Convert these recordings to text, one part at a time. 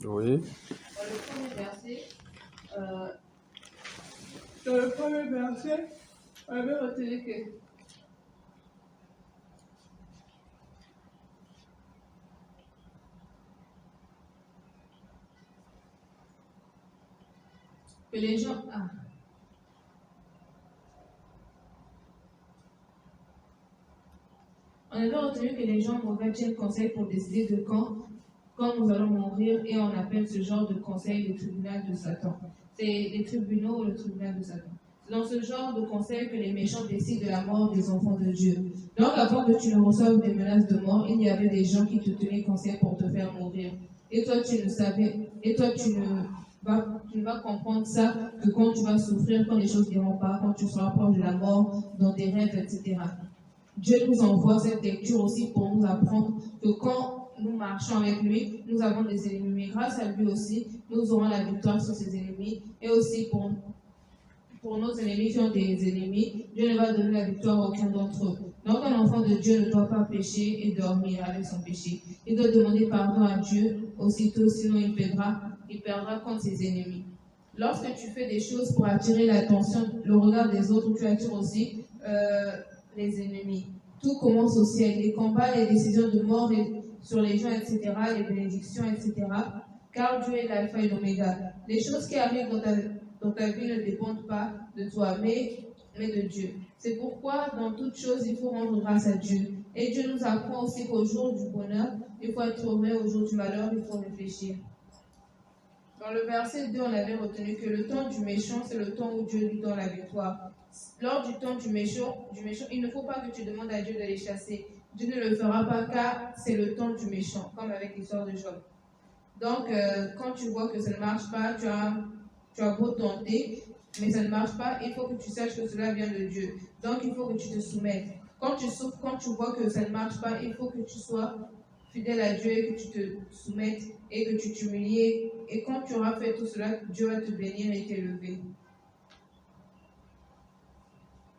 Oui. Dans le premier verset, on avait retenu que les gens... On avait retenu que les gens mauvais tiennent conseil pour décider de quand nous allons mourir, et on appelle ce genre de conseil le tribunal de Satan. C'est les tribunaux ou le tribunal de Satan. C'est dans ce genre de conseil que les méchants décident de la mort des enfants de Dieu. Donc avant que tu ne reçoives des menaces de mort, il y avait des gens qui te tenaient conseil pour te faire mourir. Et toi tu ne savais, et toi tu ne vas comprendre ça que quand tu vas souffrir, quand les choses n'iront pas, quand tu seras proche de la mort, dans tes rêves, etc. Dieu nous envoie cette lecture aussi pour nous apprendre que quand nous marchons avec lui, nous avons des ennemis. Mais grâce à lui aussi, nous aurons la victoire sur ces ennemis. Et aussi pour nos ennemis qui ont des ennemis, Dieu ne va donner la victoire à aucun d'entre eux. Donc un enfant de Dieu ne doit pas pécher et dormir avec son péché. Il doit demander pardon à Dieu aussitôt, sinon il perdra contre ses ennemis. Lorsque tu fais des choses pour attirer l'attention, le regard des autres, tu attires aussi les ennemis. Tout commence au ciel. Les combats, les décisions de mort sur les gens, etc., les bénédictions, etc. Car Dieu est l'alpha et l'oméga. Les choses qui arrivent dans ta vie ne dépendent pas de toi, mais de Dieu. C'est pourquoi, dans toutes choses, il faut rendre grâce à Dieu. Et Dieu nous apprend aussi qu'au jour du bonheur, il faut être heureux, au jour du malheur, il faut réfléchir. Dans le verset 2, on avait retenu que le temps du méchant, c'est le temps où Dieu lui donne la victoire. Lors du temps du méchant, il ne faut pas que tu demandes à Dieu de les chasser. Dieu ne le fera pas car c'est le temps du méchant, comme avec l'histoire de Job. Donc, quand tu vois que ça ne marche pas, tu as beau tenter, mais ça ne marche pas, il faut que tu saches que cela vient de Dieu. Donc, il faut que tu te soumettes. Quand tu souffres, quand tu vois que ça ne marche pas, il faut que tu sois fidèle à Dieu et que tu te soumettes et que tu t'humilies. Et quand tu auras fait tout cela, Dieu va te bénir et t'élever.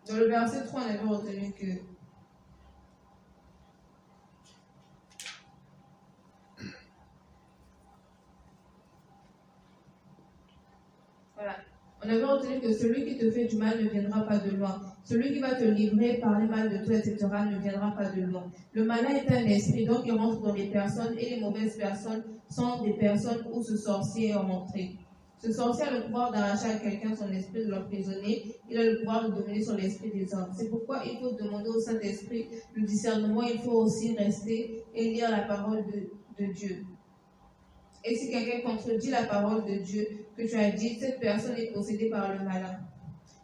Dans le verset 3, on avait retenu que on avait retenu que celui qui te fait du mal ne viendra pas de loin. Celui qui va te livrer, parler mal de toi, etc., ne viendra pas de loin. Le malin est un esprit, donc il rentre dans les personnes, et les mauvaises personnes sont des personnes où ce sorcier est rentré. Ce sorcier a le pouvoir d'arracher à quelqu'un son esprit, de l'emprisonner. Il a le pouvoir de dominer sur l'esprit des hommes. C'est pourquoi il faut demander au Saint-Esprit le discernement. Il faut aussi rester et lire la parole de Dieu. Et si quelqu'un contredit la parole de Dieu que tu as dit, cette personne est possédée par le malin.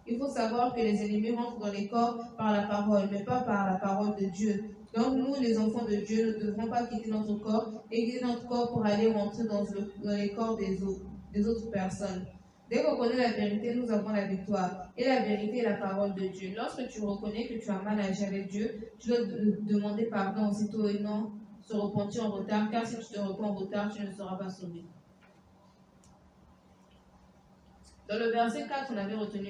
Il faut savoir que les ennemis rentrent dans les corps par la parole, mais pas par la parole de Dieu. Donc nous, les enfants de Dieu, ne devrons pas quitter notre corps et quitter notre corps pour aller rentrer dans les corps des autres personnes. Dès qu'on connaît la vérité, nous avons la victoire. Et la vérité est la parole de Dieu. Lorsque tu reconnais que tu as mal agi avec Dieu, tu dois demander pardon aussitôt et non se repentir en retard, car si tu te repens en retard, tu ne seras pas sauvé. Dans le verset 4, on avait retenu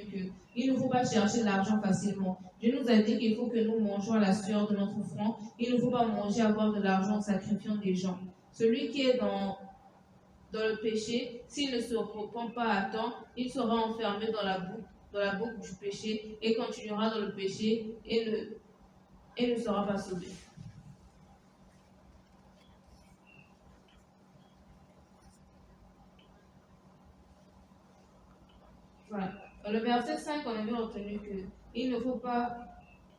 qu'il ne faut pas chercher l'argent facilement. Dieu nous a dit qu'il faut que nous mangeons à la sueur de notre front. Il ne faut pas manger, avoir de l'argent en sacrifiant des gens. Celui qui est dans le péché, s'il ne se repent pas à temps, il sera enfermé dans la boucle du péché et continuera dans le péché et ne sera pas sauvé. Voilà. Dans le verset 5, on avait retenu qu'il ne faut pas...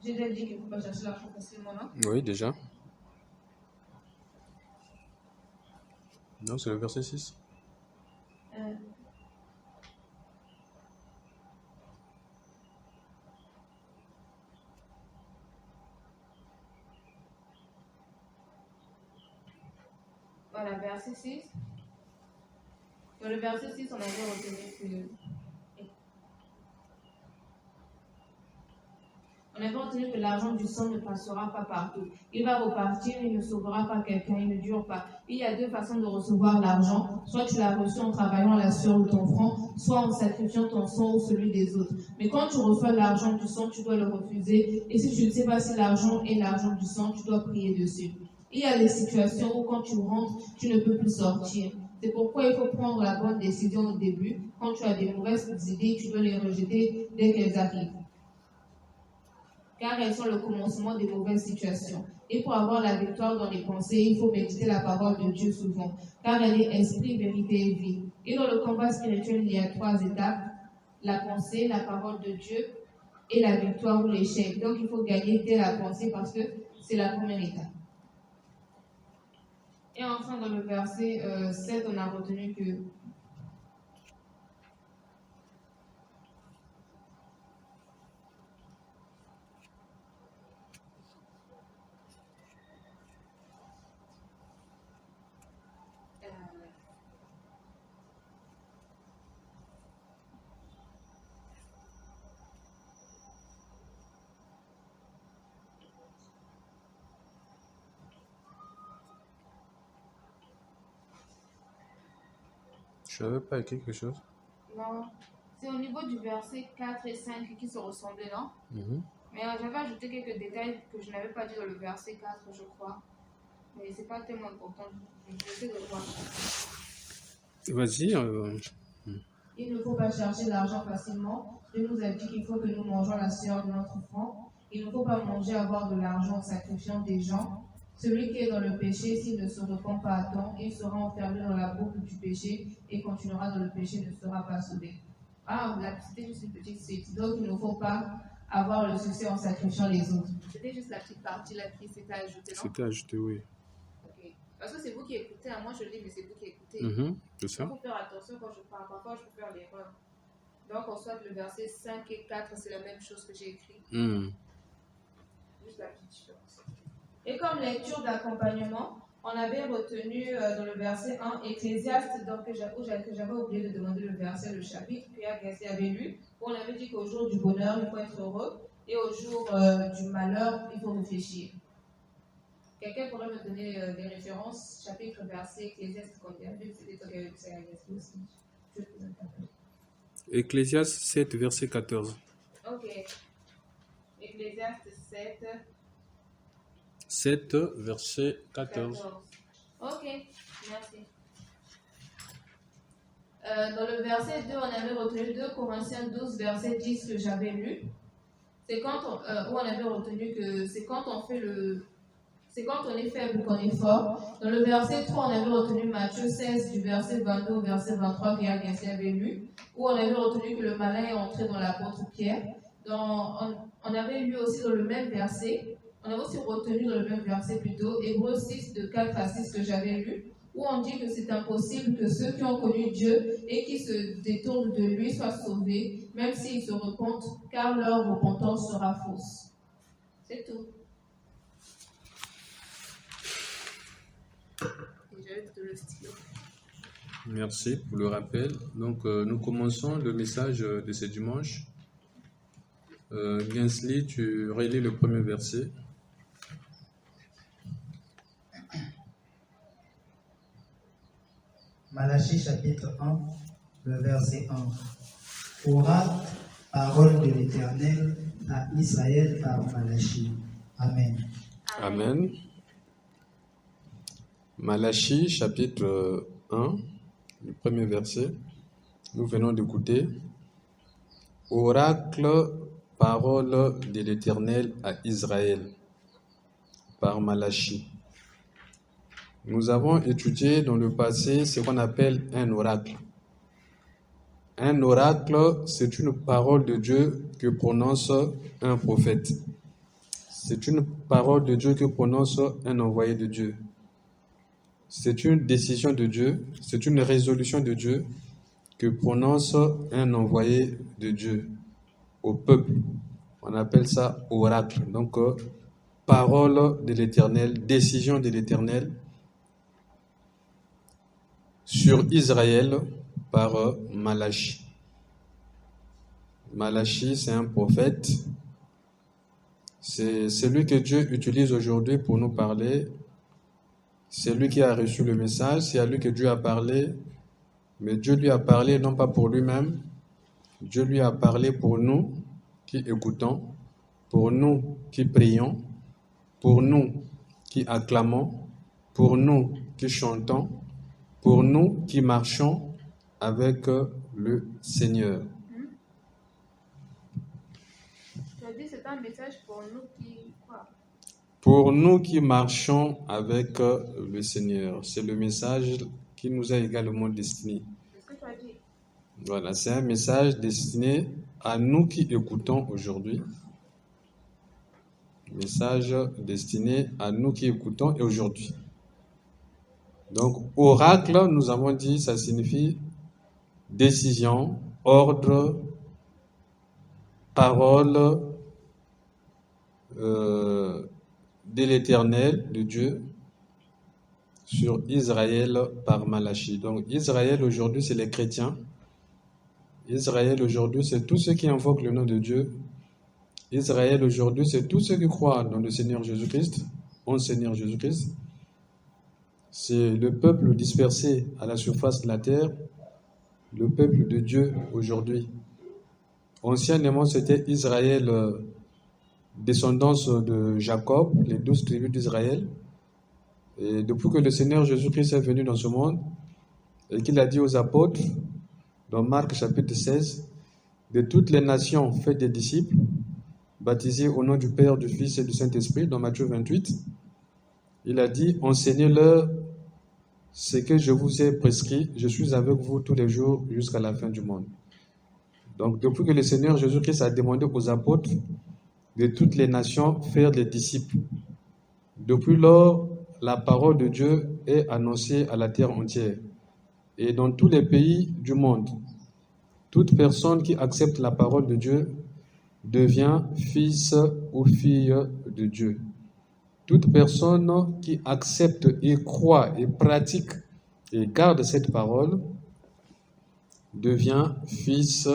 J'ai déjà dit qu'il ne faut pas chercher l'argent facilement, non? Oui, déjà. Non, c'est le verset 6. Voilà, verset 6. Dans le verset 6, on avait retenu que... On avait retenu que l'argent du sang ne passera pas partout. Il va repartir, il ne sauvera pas quelqu'un, il ne dure pas. Il y a deux façons de recevoir l'argent. Soit tu l'as reçu en travaillant à la sueur de ton front, soit en sacrifiant ton sang ou celui des autres. Mais quand tu reçois l'argent du sang, tu dois le refuser. Et si tu ne sais pas si l'argent est l'argent du sang, tu dois prier dessus. Il y a des situations où quand tu rentres, tu ne peux plus sortir. C'est pourquoi il faut prendre la bonne décision au début. Quand tu as des mauvaises idées, tu peux les rejeter dès qu'elles arrivent. Car elles sont le commencement des mauvaises situations. Et pour avoir la victoire dans les pensées, il faut méditer la parole de Dieu souvent, car elle est esprit, vérité et vie. Et dans le combat spirituel, il y a 3 étapes: la pensée, la parole de Dieu et la victoire ou l'échec. Donc il faut gagner dès la pensée parce que c'est la première étape. Et enfin, dans le verset 7, on a retenu que Je n'avais pas écrit quelque chose. non, c'est au niveau du verset 4 et 5 qui se ressemblaient, non? Mais j'avais ajouté quelques détails que je n'avais pas dit dans le verset 4, je crois. Mais ce n'est pas tellement important. Je vais essayer de voir. Vas-y. Il ne faut pas chercher l'argent facilement. Dieu nous a dit qu'il faut que nous mangeons la sueur de notre front. Il ne faut pas manger, avoir de l'argent en sacrifiant des gens. Celui qui est dans le péché, s'il ne se repent pas à temps, il sera enfermé dans la boucle du péché et continuera dans le péché, ne sera pas sauvé. Ah, c'était juste une petite suite. Donc, il ne faut pas avoir le succès en sacrifiant les autres. C'était juste la petite partie là qui s'était ajoutée, non? C'était ajouté, oui. Ok. Parce que c'est vous qui écoutez. Moi, je lis, mais c'est vous qui écoutez. C'est ça. Il faut faire attention quand je parle. Parfois, je peux faire l'erreur. Donc, on soit le verset 5 et 4, c'est la même chose que j'ai écrit. Juste la petite différence. Et comme lecture d'accompagnement, on avait retenu dans le verset 1 Ecclésiaste, donc que j'avais oublié de demander le verset, le chapitre, Pierre Gasset avait lu, où on avait dit qu'au jour du bonheur, il faut être heureux, et au jour du malheur, il faut réfléchir. Quelqu'un pourrait me donner des références, chapitre, verset, Ecclésiaste, combien? C'était toi qui avais ça aussi. Je vais vous interpeller. Ecclésiaste 7, verset 14. Ok. Ecclésiaste 7. 7, verset 14. Ok, merci. Dans le verset 2, on avait retenu 2 Corinthiens 12, verset 10 que j'avais lu. C'est quand où on avait retenu que c'est quand on fait c'est quand on est faible qu'on est fort. Dans le verset 3, on avait retenu Matthieu 16, du verset 22 au verset 23 qu'Yahya Gassi avait lu, où on avait retenu que le malin est entré dans l'apôtre Pierre. On avait lu aussi dans le même verset, on avait aussi retenu dans le même verset plutôt, Hébreux 6, de 4 à 6 que j'avais lu, où on dit que c'est impossible que ceux qui ont connu Dieu et qui se détournent de lui soient sauvés, même s'ils se repentent, car leur repentance sera fausse. C'est tout. Merci pour le rappel. Donc, nous commençons le message de ce dimanche. Gensley, tu relis le premier verset. Malachie chapitre 1, le verset 1. Oracle, parole de l'Éternel à Israël par Malachie. Amen. Amen. Malachie chapitre 1, le premier verset. Nous venons d'écouter. Oracle, parole de l'Éternel à Israël par Malachie. Nous avons étudié dans le passé ce qu'on appelle un oracle. Un oracle, c'est une parole de Dieu que prononce un prophète. C'est une parole de Dieu que prononce un envoyé de Dieu. C'est une décision de Dieu, c'est une résolution de Dieu que prononce un envoyé de Dieu au peuple. On appelle ça oracle. Donc, parole de l'Éternel, décision de l'Éternel sur Israël par Malachie. Malachie, c'est un prophète. C'est celui que Dieu utilise aujourd'hui pour nous parler. C'est lui qui a reçu le message, c'est à lui que Dieu a parlé. Mais Dieu lui a parlé non pas pour lui-même. Dieu lui a parlé pour nous qui écoutons, pour nous qui prions, pour nous qui acclamons, pour nous qui chantons, pour nous qui marchons avec le Seigneur. Tu as dit c'est un message pour nous qui croient. Pour nous qui marchons avec le Seigneur. C'est le message qui nous est également destiné. C'est ce que tu as dit. Voilà, c'est un message destiné à nous qui écoutons aujourd'hui. Message destiné à nous qui écoutons et aujourd'hui. Donc, oracle, nous avons dit, ça signifie décision, ordre, parole de l'Éternel, de Dieu, sur Israël par Malachi. Donc, Israël aujourd'hui, c'est les chrétiens. Israël aujourd'hui, c'est tous ceux qui invoquent le nom de Dieu. Israël aujourd'hui, c'est tous ceux qui croient dans le Seigneur Jésus-Christ, en Seigneur Jésus-Christ. C'est le peuple dispersé à la surface de la terre, le peuple de Dieu aujourd'hui. Anciennement, c'était Israël, descendance de Jacob, les 12 tribus d'Israël. Et depuis que le Seigneur Jésus-Christ est venu dans ce monde, et qu'il a dit aux apôtres, dans Marc chapitre 16, de toutes les nations, faites des disciples, baptisés au nom du Père, du Fils et du Saint-Esprit, dans Matthieu 28, il a dit, enseignez-leur ce que je vous ai prescrit, je suis avec vous tous les jours jusqu'à la fin du monde. Donc, depuis que le Seigneur Jésus-Christ a demandé aux apôtres de toutes les nations faire des disciples, depuis lors, la parole de Dieu est annoncée à la terre entière. Et dans tous les pays du monde, toute personne qui accepte la parole de Dieu devient fils ou fille de Dieu. Toute personne qui accepte et croit et pratique et garde cette parole devient fils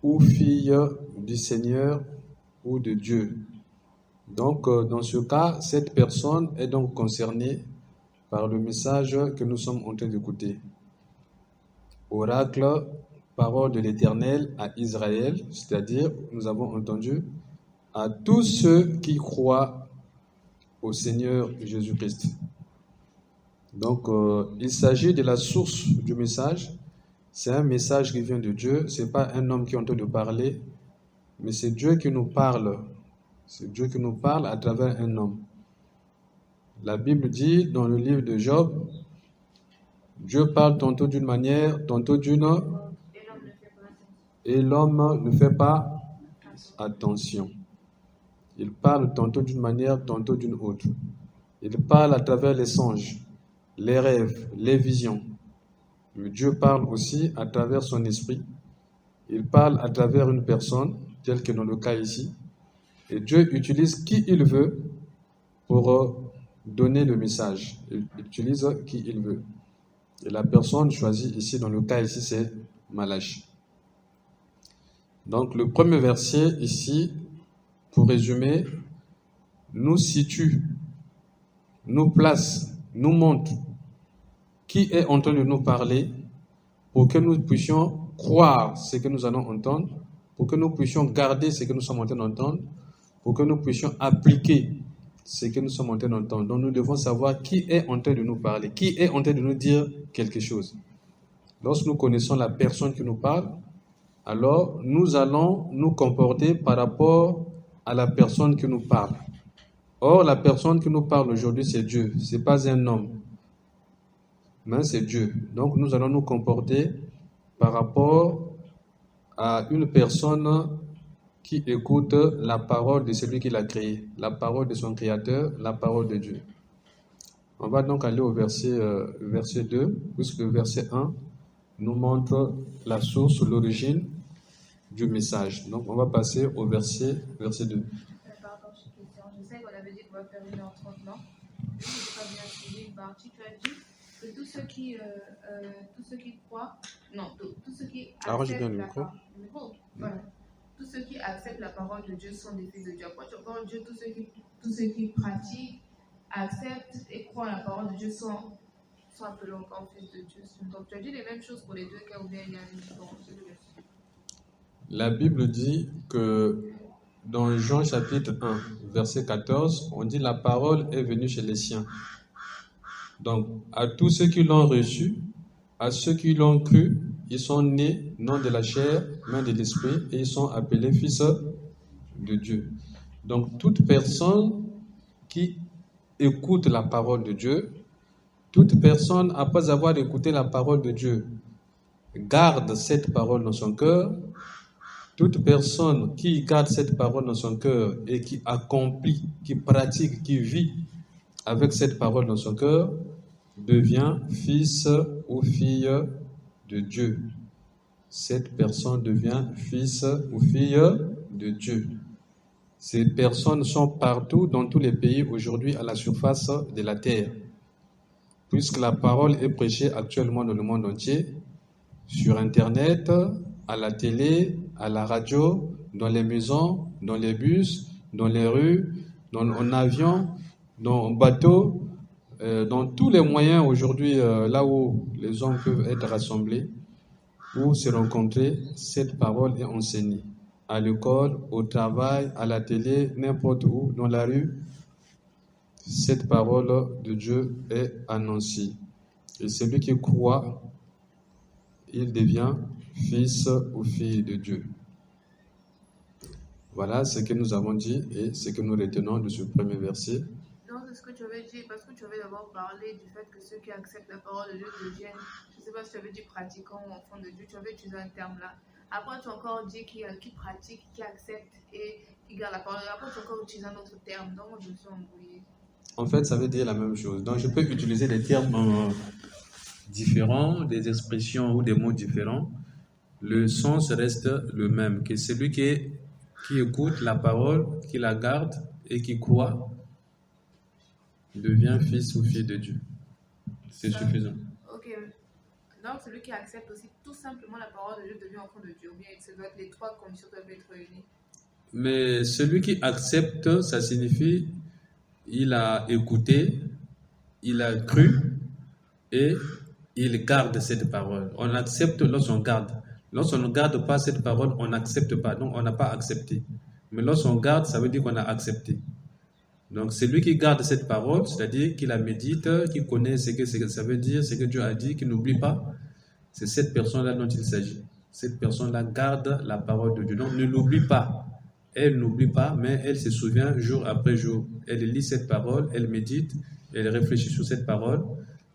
ou fille du Seigneur ou de Dieu. Donc, dans ce cas, cette personne est donc concernée par le message que nous sommes en train d'écouter. Oracle, parole de l'Éternel à Israël, c'est-à-dire, nous avons entendu, à tous ceux qui croient au Seigneur Jésus-Christ. Donc, il s'agit de la source du message. C'est un message qui vient de Dieu. Ce n'est pas un homme qui est en train de parler, mais c'est Dieu qui nous parle. C'est Dieu qui nous parle à travers un homme. La Bible dit dans le livre de Job, Dieu parle tantôt d'une manière, tantôt d'une, et l'homme ne fait pas attention. Il parle tantôt d'une manière, tantôt d'une autre. Il parle à travers les songes, les rêves, les visions. Mais Dieu parle aussi à travers son esprit. Il parle à travers une personne, tel que dans le cas ici. Et Dieu utilise qui il veut pour donner le message. Il utilise qui il veut. Et la personne choisie ici, dans le cas ici, c'est Malachi. Donc le premier verset ici, pour résumer, nous situe, nous place, nous montre qui est en train de nous parler pour que nous puissions croire ce que nous allons entendre, pour que nous puissions garder ce que nous sommes en train d'entendre, pour que nous puissions appliquer ce que nous sommes en train d'entendre. Donc nous devons savoir qui est en train de nous parler, qui est en train de nous dire quelque chose. Lorsque nous connaissons la personne qui nous parle, alors nous allons nous comporter par rapport à la personne qui nous parle. Or, la personne qui nous parle aujourd'hui, c'est Dieu. Ce n'est pas un homme, mais c'est Dieu. Donc nous allons nous comporter par rapport à une personne qui écoute la parole de celui qui l'a créé, la parole de son créateur, la parole de Dieu. On va donc aller au verset 2, puisque le verset 1 nous montre la source, l'origine du message. Donc on va passer au verset 2. Pardon, je sais qu'on avait dit qu'on va faire 1h30, non? Je n'ai pas bien suivi une partie. Tu as dit que tous ceux qui croient, non, tous ceux qui acceptent la parole. Voilà. Tous ceux qui acceptent la parole de Dieu sont des fils de Dieu. Quand tu parles de Dieu, tous ceux qui pratiquent, acceptent et croient la parole de Dieu sont appelés encore fils de Dieu. Donc tu as dit les mêmes choses pour les deux cas ou bien il y a une différence? La Bible dit que dans Jean chapitre 1, verset 14, on dit la parole est venue chez les siens. Donc, à tous ceux qui l'ont reçu, à ceux qui l'ont cru, ils sont nés non de la chair, mais de l'esprit, et ils sont appelés fils de Dieu. Donc, toute personne qui écoute la parole de Dieu, toute personne, après avoir écouté la parole de Dieu, garde cette parole dans son cœur. Toute personne qui garde cette parole dans son cœur et qui accomplit, qui pratique, qui vit avec cette parole dans son cœur, devient fils ou fille de Dieu. Cette personne devient fils ou fille de Dieu. Ces personnes sont partout dans tous les pays aujourd'hui à la surface de la terre. Puisque la parole est prêchée actuellement dans le monde entier, sur Internet, à la télé, à la radio, dans les maisons, dans les bus, dans les rues, en avion, en bateau, dans tous les moyens aujourd'hui, là où les hommes peuvent être rassemblés, ou se rencontrer, cette parole est enseignée. À l'école, au travail, à la télé, n'importe où, dans la rue, cette parole de Dieu est annoncée. Et celui qui croit, il devient fils ou fille de Dieu. Voilà ce que nous avons dit et ce que nous retenons de ce premier verset. Non, c'est ce que tu avais dit, parce que tu avais d'abord parlé du fait que ceux qui acceptent la parole de Dieu deviennent, je ne sais pas si tu avais dit pratiquants ou enfants de Dieu, tu avais utilisé un terme là. Après, tu as encore dit qui pratique, qui accepte et qui garde la parole. Après, tu as encore utilisé un autre terme, donc moi je me suis embrouillée. En fait, ça veut dire la même chose. Donc, je peux utiliser des termes différents, des expressions ou des mots différents. Le sens reste le même. Que celui qui écoute la parole, qui la garde et qui croit, devient fils ou fille de Dieu. C'est suffisant. Ok. Donc, celui qui accepte aussi tout simplement la parole de Dieu devient enfant de Dieu. Ou bien les trois conditions doivent être réunies. Mais celui qui accepte, ça signifie il a écouté, il a cru et il garde cette parole. On accepte lorsqu'on garde. Lorsqu'on ne garde pas cette parole, on n'accepte pas. Donc, on n'a pas accepté. Mais lorsqu'on garde, ça veut dire qu'on a accepté. Donc, celui qui garde cette parole, c'est-à-dire qui la médite, qui connaît ce que ça veut dire, ce que Dieu a dit, qui n'oublie pas, c'est cette personne-là dont il s'agit. Cette personne-là garde la parole de Dieu. Donc, ne l'oublie pas. Elle n'oublie pas, mais elle se souvient jour après jour. Elle lit cette parole, elle médite, elle réfléchit sur cette parole.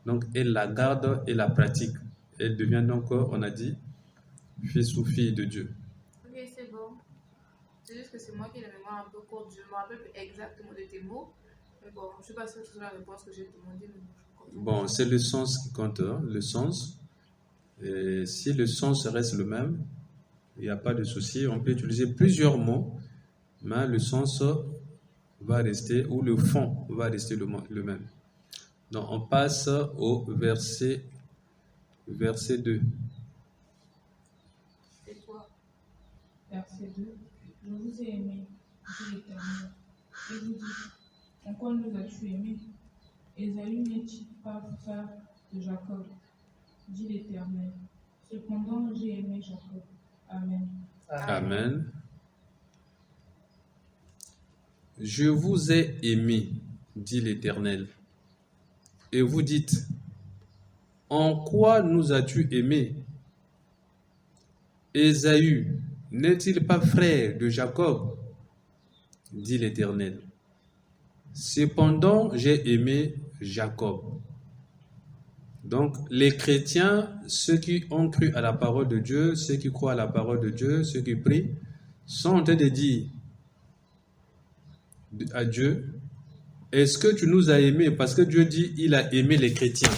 Donc, elle la garde et la pratique. Elle devient donc, on a dit, fils ou fille de Dieu. Ok, c'est bon. C'est juste que c'est moi qui ai la mémoire un peu courte. Je ne me rappelle plus exactement de tes mots. Mais bon, je ne suis pas sûre que c'est la réponse que j'ai demandée. Bon, c'est le sens qui compte, hein, le sens. Et si le sens reste le même, il n'y a pas de souci. On peut utiliser plusieurs mots, mais le sens va rester, ou le fond va rester le même. Donc, on passe au verset 2. C'est toi. Verset 2. Je vous ai aimé, dit l'Éternel. Et vous dites, en quoi nous as-tu aimés? Ésaü n'est-il pas frère de Jacob, dit l'Éternel. Cependant, j'ai aimé Jacob. Amen. Amen. Je vous ai aimé, dit l'Éternel. Et vous dites, en quoi nous as-tu aimés? Ésaü n'est-il pas frère de Jacob? Dit l'Éternel. Cependant, j'ai aimé Jacob. Donc, les chrétiens, ceux qui ont cru à la parole de Dieu, ceux qui croient à la parole de Dieu, ceux qui prient, sont en train de dire à Dieu, est-ce que tu nous as aimés? Parce que Dieu dit, il a aimé les chrétiens.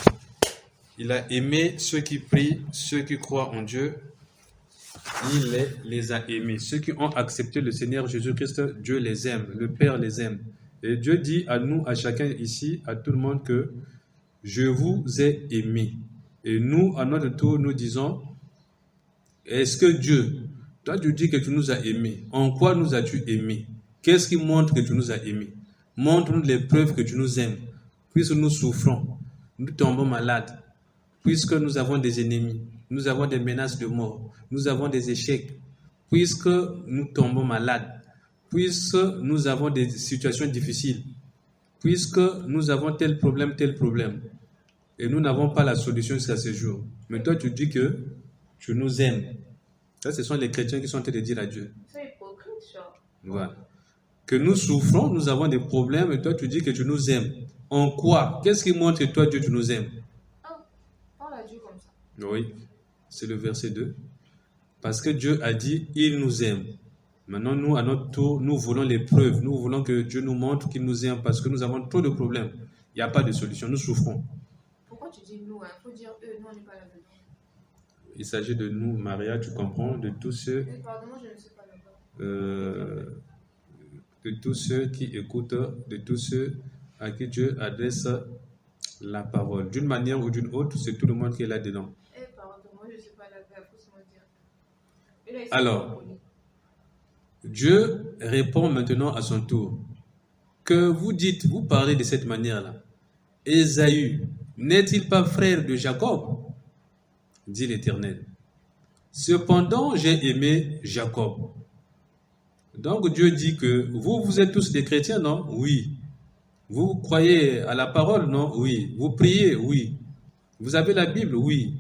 Il a aimé ceux qui prient, ceux qui croient en Dieu. Il les a aimés. Ceux qui ont accepté le Seigneur Jésus-Christ, Dieu les aime, le Père les aime. Et Dieu dit à nous, à chacun ici, à tout le monde que je vous ai aimé. Et nous, à notre tour, nous disons, est-ce que Dieu, toi tu dis que tu nous as aimés, en quoi nous as-tu aimés? Qu'est-ce qui montre que tu nous as aimés? Montre-nous les preuves que tu nous aimes. Puisque nous souffrons, nous tombons malades, puisque nous avons des ennemis, nous avons des menaces de mort, nous avons des échecs, puisque nous tombons malades, puisque nous avons des situations difficiles, puisque nous avons tel problème, et nous n'avons pas la solution jusqu'à ce jour. Mais toi, tu dis que tu nous aimes. Ça, ce sont les chrétiens qui sont en train de dire à Dieu. C'est hypocrite, ça. Voilà. Que nous souffrons, nous avons des problèmes, et toi, tu dis que tu nous aimes. En quoi? Qu'est-ce qui montre que toi, Dieu, tu nous aimes? Ah, parle à Dieu comme ça. Oui, c'est le verset 2. Parce que Dieu a dit, il nous aime. Maintenant, nous, à notre tour, nous voulons les preuves. Nous voulons que Dieu nous montre qu'il nous aime parce que nous avons trop de problèmes. Il n'y a pas de solution, nous souffrons. Pourquoi tu dis nous? Il faut dire eux, nous, on n'est pas là-dedans. Il s'agit de nous, Maria, tu comprends, de tous ceux, Pardon, je ne sais pas là-bas. de tous ceux qui écoutent, de tous ceux à qui Dieu adresse la parole. D'une manière ou d'une autre, c'est tout le monde qui est là-dedans. Pardon, moi, je ne sais pas là-bas, il faut se dire. Et là, ils sont Alors, pas polis. Dieu répond maintenant à son tour. Que vous dites, vous parlez de cette manière-là. Ésaü, n'est-il pas frère de Jacob? Dit l'Éternel. Cependant, j'ai aimé Jacob. Donc Dieu dit que vous êtes tous des chrétiens, non? Oui. Vous croyez à la parole, non? Oui. Vous priez, oui. Vous avez la Bible, oui.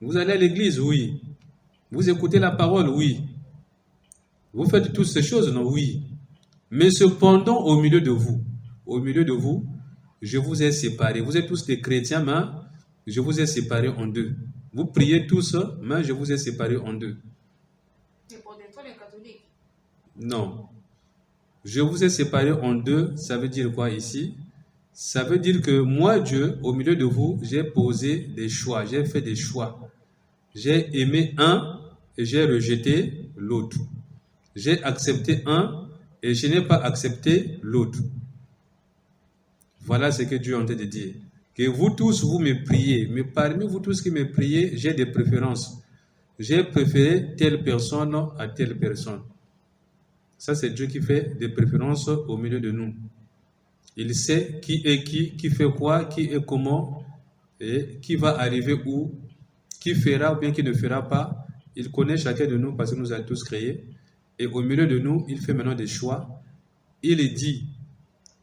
Vous allez à l'église, oui. Vous écoutez la parole, oui. Vous faites toutes ces choses, non? Oui. Mais cependant, au milieu de vous, je vous ai séparés. Vous êtes tous des chrétiens, mais je vous ai séparés en deux. Vous priez tous, mais je vous ai séparés en deux. Mais pour des fois, les catholiques. Non. Je vous ai séparés en deux, ça veut dire quoi ici? Ça veut dire que moi, Dieu, au milieu de vous, j'ai posé des choix, j'ai fait des choix. J'ai aimé un et j'ai rejeté l'autre. J'ai accepté un et je n'ai pas accepté l'autre. Voilà ce que Dieu est en train de dire. Que vous tous, vous me priez, mais parmi vous tous qui me priez, j'ai des préférences. J'ai préféré telle personne à telle personne. Ça, c'est Dieu qui fait des préférences au milieu de nous. Il sait qui est qui fait quoi, qui est comment, et qui va arriver où, qui fera ou bien qui ne fera pas. Il connaît chacun de nous parce qu'il nous a tous créés. Et au milieu de nous, il fait maintenant des choix. Il dit,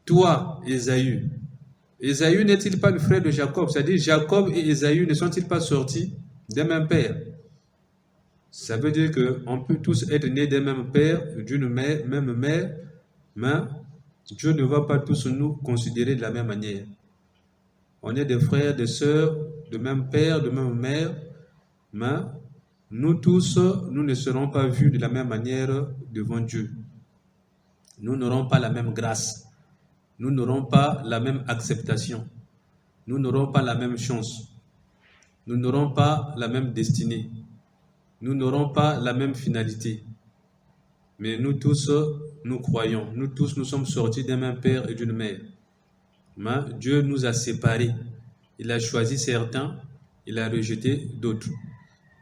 toi, Ésaü, Ésaü n'est-il pas le frère de Jacob? C'est-à-dire, Jacob et Ésaü ne sont-ils pas sortis d'un même père? Ça veut dire qu'on peut tous être nés d'un même père, d'une même mère, mais Dieu ne va pas tous nous considérer de la même manière. On est des frères, des sœurs, de même père, de même mère, mais nous tous, nous ne serons pas vus de la même manière devant Dieu. Nous n'aurons pas la même grâce. Nous n'aurons pas la même acceptation. Nous n'aurons pas la même chance. Nous n'aurons pas la même destinée. Nous n'aurons pas la même finalité. Mais nous tous, nous croyons. Nous tous, nous sommes sortis d'un même père et d'une mère. Mais Dieu nous a séparés. Il a choisi certains, il a rejeté d'autres.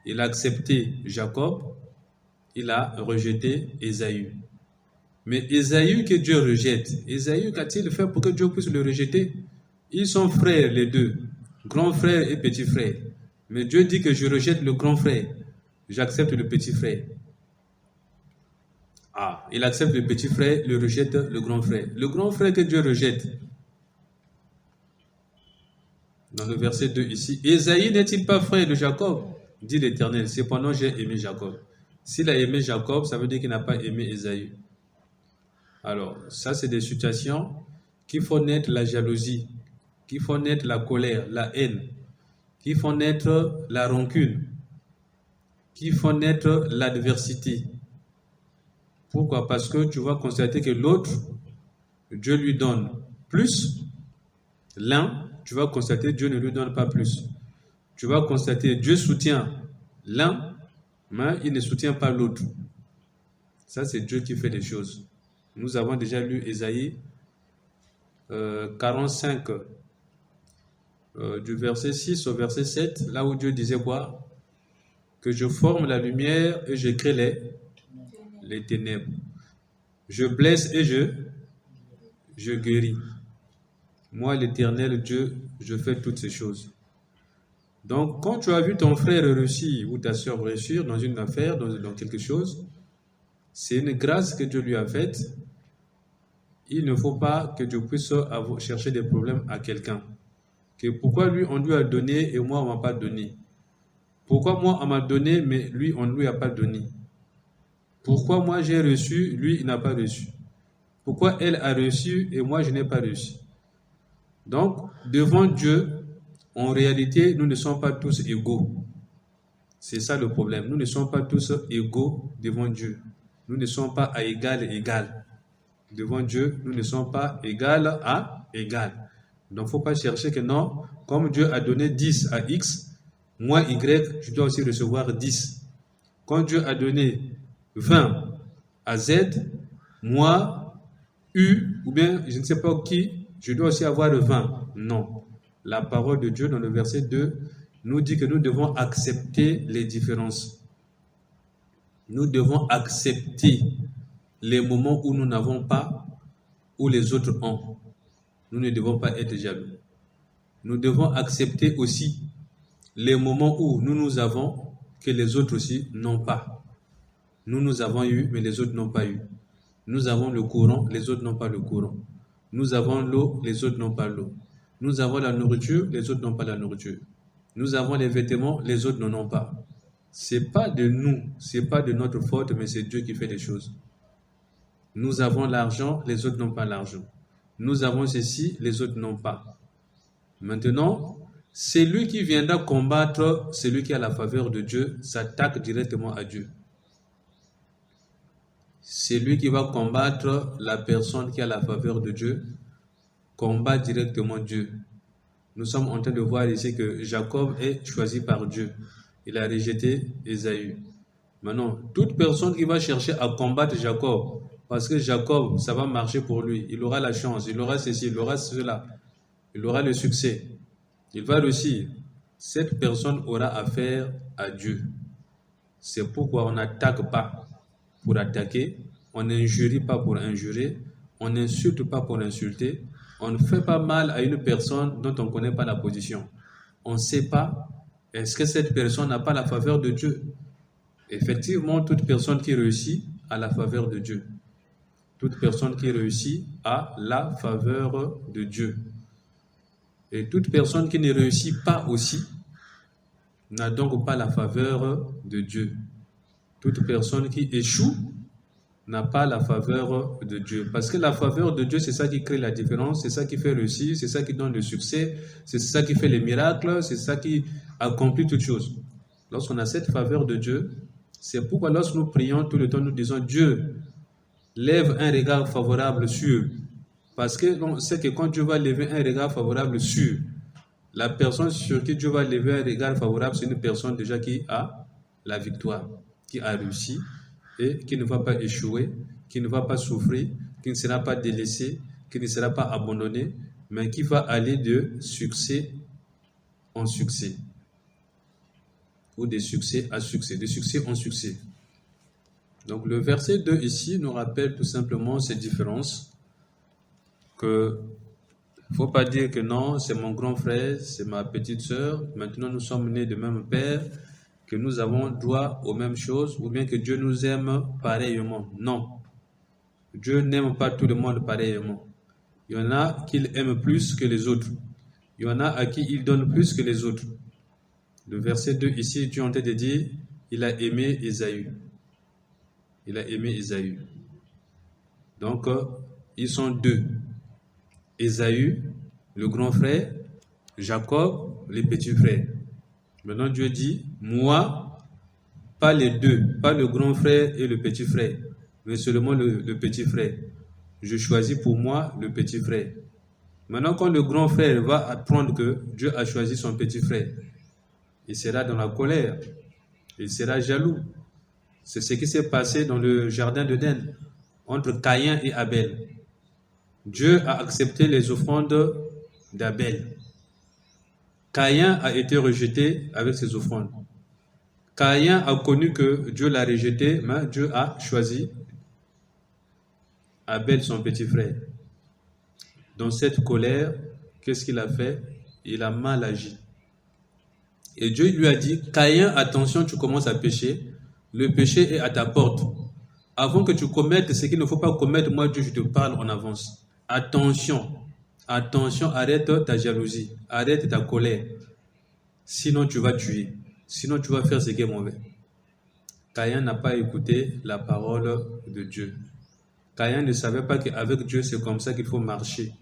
Il a accepté Jacob, il a rejeté Ésaü. Mais Ésaü que Dieu rejette, Ésaü qu'a-t-il fait pour que Dieu puisse le rejeter? Ils sont frères les deux, grand frère et petit frère. Mais Dieu dit que je rejette le grand frère, j'accepte le petit frère. Ah, il accepte le petit frère, il rejette le grand frère. Le grand frère que Dieu rejette, dans le verset 2 ici, Ésaü n'est-il pas frère de Jacob? Dit l'Éternel, cependant j'ai aimé Jacob. S'il a aimé Jacob, ça veut dire qu'il n'a pas aimé Ésaü. Alors, ça c'est des situations qui font naître la jalousie, qui font naître la colère, la haine, qui font naître la rancune, qui font naître l'adversité. Pourquoi? Parce que tu vas constater que l'autre, Dieu lui donne plus. L'un, tu vas constater que Dieu ne lui donne pas plus. Tu vas constater que Dieu soutient l'un, mais il ne soutient pas l'autre. Ça, c'est Dieu qui fait des choses. Nous avons déjà lu Ésaïe 45, du verset 6 au verset 7, là où Dieu disait quoi? Que je forme la lumière et je crée les ténèbres. Je blesse et je guéris. Moi, l'Éternel Dieu, je fais toutes ces choses. Donc, quand tu as vu ton frère réussir ou ta soeur réussir dans une affaire, dans quelque chose, c'est une grâce que Dieu lui a faite. Il ne faut pas que Dieu puisse chercher des problèmes à quelqu'un. Que pourquoi lui, on lui a donné et moi, on ne m'a pas donné. Pourquoi moi, on m'a donné, mais lui, on ne lui a pas donné. Pourquoi moi, j'ai reçu, lui, il n'a pas reçu. Pourquoi elle a reçu et moi, je n'ai pas reçu. Donc, devant Dieu, en réalité, nous ne sommes pas tous égaux. C'est ça le problème. Nous ne sommes pas tous égaux devant Dieu. Nous ne sommes pas à égal. Devant Dieu, nous ne sommes pas égal à égal. Donc, il ne faut pas chercher que non, comme Dieu a donné 10 à X, moi, Y, je dois aussi recevoir 10. Quand Dieu a donné 20 à Z, moi, U, ou bien je ne sais pas qui, je dois aussi avoir 20. Non. La parole de Dieu dans le verset 2 nous dit que nous devons accepter les différences. Nous devons accepter les moments où nous n'avons pas, où les autres ont. Nous ne devons pas être jaloux. Nous devons accepter aussi les moments où nous avons que les autres aussi n'ont pas. Nous avons eu, mais les autres n'ont pas eu. Nous avons le courant, les autres n'ont pas le courant. Nous avons l'eau, les autres n'ont pas l'eau. Nous avons la nourriture, les autres n'ont pas la nourriture. Nous avons les vêtements, les autres n'en ont pas. C'est pas de nous, c'est pas de notre faute, mais c'est Dieu qui fait les choses. Nous avons l'argent, les autres n'ont pas l'argent. Nous avons ceci, les autres n'ont pas. Maintenant, celui qui viendra combattre, celui qui a la faveur de Dieu, s'attaque directement à Dieu. Celui qui va combattre la personne qui a la faveur de Dieu, combat directement Dieu. Nous sommes en train de voir ici que Jacob est choisi par Dieu. Il a rejeté Ésaü. Maintenant, toute personne qui va chercher à combattre Jacob, parce que Jacob, ça va marcher pour lui, il aura la chance, il aura ceci, il aura cela, il aura le succès, il va réussir. Cette personne aura affaire à Dieu. C'est pourquoi on n'attaque pas pour attaquer, on n'injurie pas pour injurer, on n'insulte pas pour insulter, on ne fait pas mal à une personne dont on ne connaît pas la position. On ne sait pas, est-ce que cette personne n'a pas la faveur de Dieu? Effectivement, toute personne qui réussit a la faveur de Dieu. Toute personne qui réussit a la faveur de Dieu. Et toute personne qui ne réussit pas aussi n'a donc pas la faveur de Dieu. Toute personne qui échoue n'a pas la faveur de Dieu. Parce que la faveur de Dieu, c'est ça qui crée la différence, c'est ça qui fait réussir, c'est ça qui donne le succès, c'est ça qui fait les miracles, c'est ça qui accomplit toutes choses. Lorsqu'on a cette faveur de Dieu, c'est pourquoi lorsque nous prions tout le temps, nous disons Dieu, lève un regard favorable sur. Parce que on sait que quand Dieu va lever un regard favorable sur, la personne sur qui Dieu va lever un regard favorable, c'est une personne déjà qui a la victoire, qui a réussi et qui ne va pas échouer, qui ne va pas souffrir, qui ne sera pas délaissé, qui ne sera pas abandonné, mais qui va aller de succès en succès. Ou de succès à succès, de succès en succès. Donc le verset 2 ici nous rappelle tout simplement ces différences, que il ne faut pas dire que non, c'est mon grand frère, c'est ma petite sœur, maintenant nous sommes nés de même père, que nous avons droit aux mêmes choses, ou bien que Dieu nous aime pareillement. Non. Dieu n'aime pas tout le monde pareillement. Il y en a qu'il aime plus que les autres. Il y en a à qui il donne plus que les autres. Le verset 2 ici, Dieu est en train de dire, il a aimé Ésaü. Il a aimé Ésaü. Donc, ils sont deux. Ésaü, le grand frère, Jacob, les petits frères. Maintenant, Dieu dit, moi, pas les deux, pas le grand frère et le petit frère, mais seulement le petit frère. Je choisis pour moi le petit frère. Maintenant, quand le grand frère va apprendre que Dieu a choisi son petit frère, il sera dans la colère, il sera jaloux. C'est ce qui s'est passé dans le jardin d'Éden, entre Caïn et Abel. Dieu a accepté les offrandes d'Abel. Caïn a été rejeté avec ses offrandes. Caïn a connu que Dieu l'a rejeté, mais Dieu a choisi Abel, son petit frère. Dans cette colère, qu'est-ce qu'il a fait? Il a mal agi. Et Dieu lui a dit, Caïn, attention, tu commences à pécher. Le péché est à ta porte. Avant que tu commettes ce qu'il ne faut pas commettre, moi Dieu, je te parle en avance. Attention, attention, arrête ta jalousie, arrête ta colère. Sinon, tu vas tuer. Sinon, tu vas faire ce qui est mauvais. Caïn n'a pas écouté la parole de Dieu. Caïn ne savait pas qu'avec Dieu, c'est comme ça qu'il faut marcher.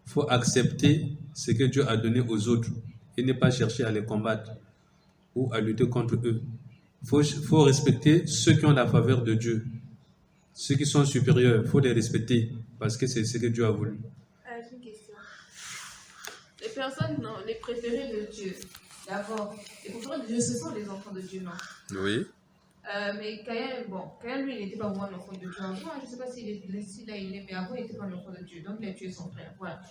Il faut accepter ce que Dieu a donné aux autres et ne pas chercher à les combattre ou à lutter contre eux. Il faut respecter ceux qui ont la faveur de Dieu. Ceux qui sont supérieurs, il faut les respecter parce que c'est ce que Dieu a voulu. J'ai une question. Les personnes, non, les préférés de Dieu, d'abord, les préférés de Dieu, ce sont les enfants de Dieu, non? Oui. Mais Caïn, lui, il n'était pas vraiment un enfant de Dieu. Avant, je ne sais pas s'il est là, il est, mais avant, il n'était pas un enfant de Dieu. Donc, il a tué son frère. Voilà.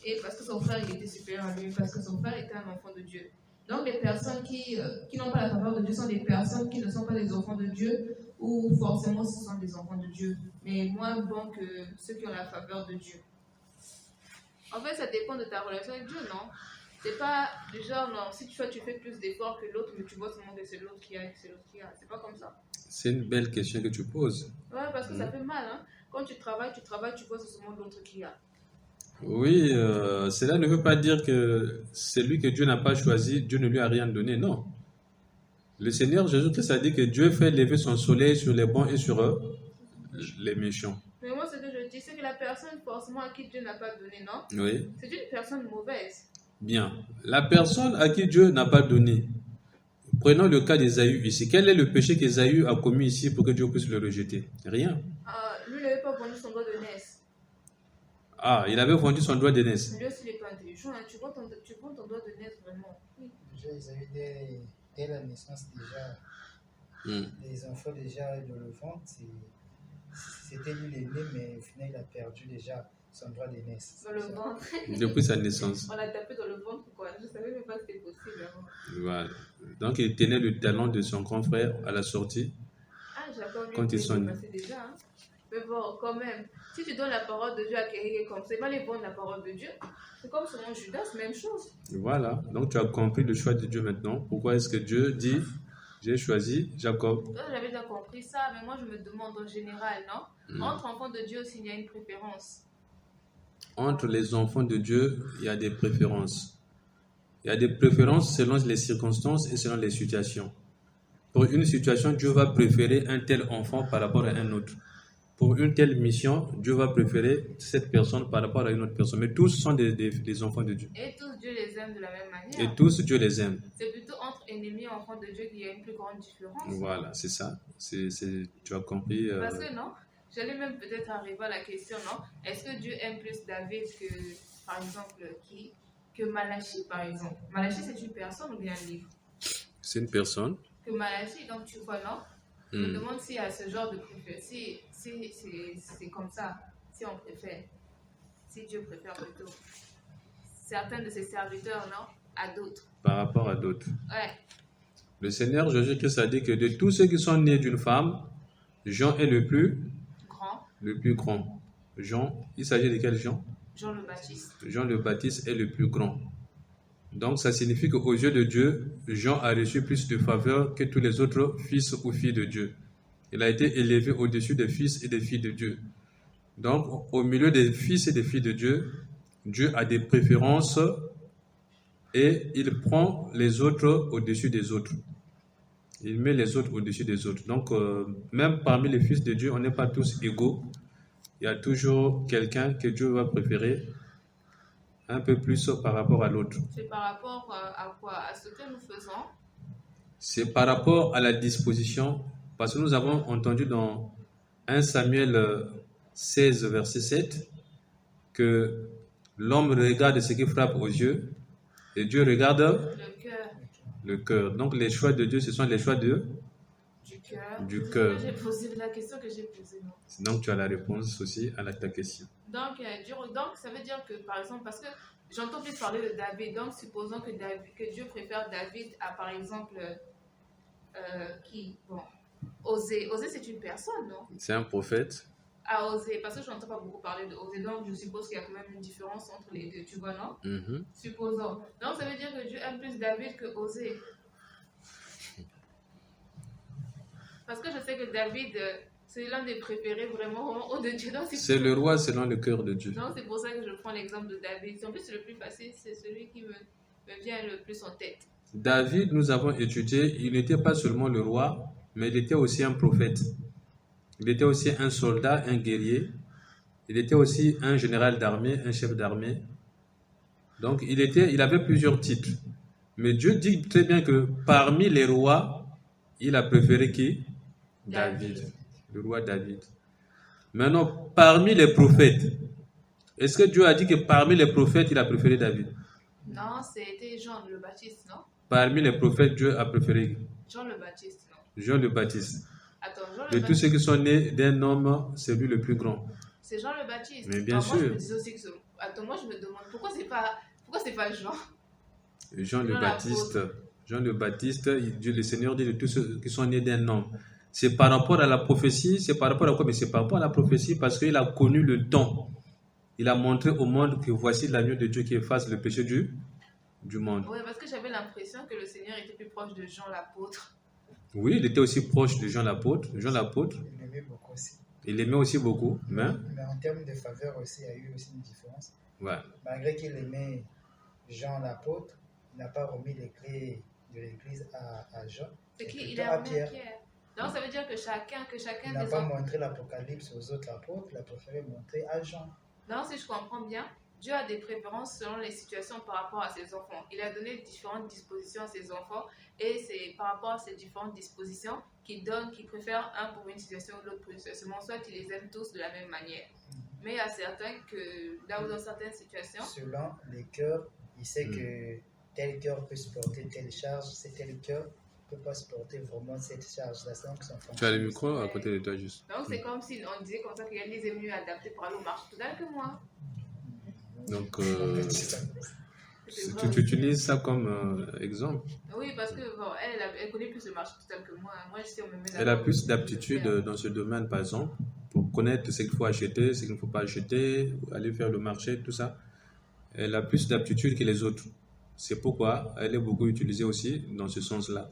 Et parce que son frère, il était supérieur à lui, parce que son frère était un enfant de Dieu. Donc, les personnes qui n'ont pas la faveur de Dieu sont des personnes qui ne sont pas des enfants de Dieu, ou forcément, ce sont des enfants de Dieu, mais moins bons que ceux qui ont la faveur de Dieu. En fait, ça dépend de ta relation avec Dieu, non? C'est pas du genre, non, si tu fais plus d'efforts que l'autre, mais tu vois seulement que c'est l'autre qui a, que c'est l'autre qui a. C'est pas comme ça. C'est une belle question que tu poses. Ouais, parce que ça fait mal, hein. Quand tu travailles, tu vois seulement l'autre qui a. Oui, cela ne veut pas dire que celui que Dieu n'a pas choisi, Dieu ne lui a rien donné, non. Le Seigneur Jésus-Christ a dit que Dieu fait lever son soleil sur les bons et sur les méchants. Mais moi, ce que je dis, c'est que la personne, forcément, à qui Dieu n'a pas donné, non? Oui. C'est une personne mauvaise. Bien. La personne à qui Dieu n'a pas donné, prenons le cas d'Ésaü ici. Quel est le péché qu'Ésaü a commis ici pour que Dieu puisse le rejeter? Rien. Lui, il n'avait pas vendu son doigt de naisse. Ah, il avait vendu son doigt d'aînesse. Lui aussi, il n'est pas intelligent. Hein. Tu vends ton doigt de naisse, vraiment. Déjà, ils avaient dès la naissance déjà, les enfants déjà dans le ventre, c'était lui l'aîné, mais au final, il a perdu déjà son droit d'aînesse. Dans le ventre. Depuis sa naissance. On l'a tapé dans le ventre, quoi. Je ne savais même pas que c'était possible avant. Voilà. Donc, il tenait le talon de son grand frère à la sortie. Ah, Jacob, lui, Quand ils sont nés. passé déjà. Hein. Mais bon, quand même, si tu donnes la parole de Dieu à quelqu'un comme ça, c'est pas les bons de la parole de Dieu. C'est comme selon Judas, même chose. Voilà. Donc, tu as compris le choix de Dieu maintenant. Pourquoi est-ce que Dieu dit, j'ai choisi Jacob? J'avais déjà compris ça, mais moi, je me demande en général, non? Entre enfants de Dieu aussi, il y a une préférence. Entre les enfants de Dieu, il y a des préférences. Il y a des préférences selon les circonstances et selon les situations. Pour une situation, Dieu va préférer un tel enfant par rapport à un autre. Pour une telle mission, Dieu va préférer cette personne par rapport à une autre personne. Mais tous sont des enfants de Dieu. Et tous, Dieu les aime de la même manière. Et tous, Dieu les aime. C'est plutôt entre ennemis et enfants de Dieu qu'il y a une plus grande différence. Voilà, c'est ça. Tu as compris. Parce que non, j'allais même peut-être arriver à la question, non? Est-ce que Dieu aime plus David que, par exemple, que Malachi, par exemple? Malachi, c'est une personne ou bien un livre? C'est une personne. Que Malachi, donc tu vois, non? Je me demande s'il y a ce genre de préférence. Si c'est comme ça, si on préfère, si Dieu préfère plutôt certains de ses serviteurs, non? À d'autres. Par rapport à d'autres. Ouais. Le Seigneur Jésus-Christ a dit que de tous ceux qui sont nés d'une femme, Jean est le plus grand. Jean, il s'agit de quel Jean? Jean le Baptiste. Jean le Baptiste est le plus grand. Donc ça signifie qu'aux yeux de Dieu, Jean a reçu plus de faveur que tous les autres fils ou filles de Dieu. Il a été élevé au-dessus des fils et des filles de Dieu. Donc au milieu des fils et des filles de Dieu, Dieu a des préférences et il prend les autres au-dessus des autres. Il met les autres au-dessus des autres. Donc même parmi les fils de Dieu, on n'est pas tous égaux. Il y a toujours quelqu'un que Dieu va préférer un peu plus par rapport à l'autre. C'est par rapport à quoi? À ce que nous faisons? C'est par rapport à la disposition, parce que nous avons entendu dans 1 Samuel 16, verset 7, que l'homme regarde ce qui frappe aux yeux, et Dieu regarde le cœur. Donc les choix de Dieu, ce sont les choix du cœur. J'ai posé la question que j'ai posée. Non? Donc tu as la réponse aussi à ta question. Donc, ça veut dire que, par exemple, parce que j'entends plus parler de David, donc supposons que Dieu préfère David à, par exemple, Osée. Osée, c'est une personne, non? C'est un prophète. À Osée, parce que je n'entends pas beaucoup parler de Osée, donc je suppose qu'il y a quand même une différence entre les deux, tu vois, non? Supposons. Donc, ça veut dire que Dieu aime plus David que Osée. Parce que je sais que David, C'est l'un des préférés vraiment haut de Dieu. C'est le roi selon le cœur de Dieu. Donc c'est pour ça que je prends l'exemple de David. En plus, c'est le plus facile, c'est celui qui me vient le plus en tête. David, nous avons étudié, il n'était pas seulement le roi, mais il était aussi un prophète. Il était aussi un soldat, un guerrier. Il était aussi un général d'armée, un chef d'armée. Donc il avait plusieurs titres. Mais Dieu dit très bien que parmi les rois, il a préféré qui? David. Le roi David. Maintenant, parmi les prophètes, est-ce que Dieu a dit que parmi les prophètes, il a préféré David? Non, c'était Jean le Baptiste, non? Parmi les prophètes, Dieu a préféré Jean le Baptiste, non? Jean le Baptiste. Attends, Jean le De tous ceux qui sont nés d'un homme, c'est lui le plus grand. C'est Jean le Baptiste. Mais bien sûr. Moi, je me dis aussi que attends, moi, je me demande pourquoi c'est pas Jean? Jean le Baptiste. Jean le Baptiste, Dieu le Seigneur dit de tous ceux qui sont nés d'un homme. C'est par rapport à la prophétie, c'est par rapport à quoi? Mais c'est par rapport à la prophétie parce qu'il a connu le temps. Il a montré au monde que voici l'agneau de Dieu qui efface le péché du monde. Oui, parce que j'avais l'impression que le Seigneur était plus proche de Jean l'apôtre. Oui, il était aussi proche de Jean l'apôtre. Jean l'apôtre, Il l'aimait beaucoup aussi. il l'aimait aussi beaucoup. Mais en termes de faveur aussi, il y a eu aussi une différence. ouais. Malgré qu'il aimait Jean l'apôtre, il n'a pas remis les clés de l'église à Jean. C'est mais qui plutôt il a à remis à Pierre. Pierre. Donc ça veut dire que chacun Il n'a des pas hommes. montré l'Apocalypse aux autres apôtres, il a préféré montrer à Jean. Non, si je comprends bien, Dieu a des préférences selon les situations par rapport à ses enfants. Il a donné différentes dispositions à ses enfants et c'est par rapport à ces différentes dispositions qu'il préfère un pour une situation ou l'autre pour une situation. Soit il les aime tous de la même manière. Mais il y a certains que, là où dans certaines situations... Selon les cœurs, il sait que tel cœur peut supporter telle charge, c'est tel cœur ne peut pas supporter vraiment cette charge-là. Tu as le micro à côté de toi juste. Donc c'est comme si on disait comme ça qu'il y a des mieux adaptés pour aller au marché total que moi. Donc, tu utilises ça comme exemple. Oui, parce que bon, elle connaît plus le marché total que moi. Moi, je sais, on me met Elle a plus d'aptitude dans ce domaine, par exemple, pour connaître ce qu'il faut acheter, ce qu'il ne faut pas acheter, aller faire le marché, tout ça. Elle a plus d'aptitude que les autres. C'est pourquoi elle est beaucoup utilisée aussi dans ce sens-là.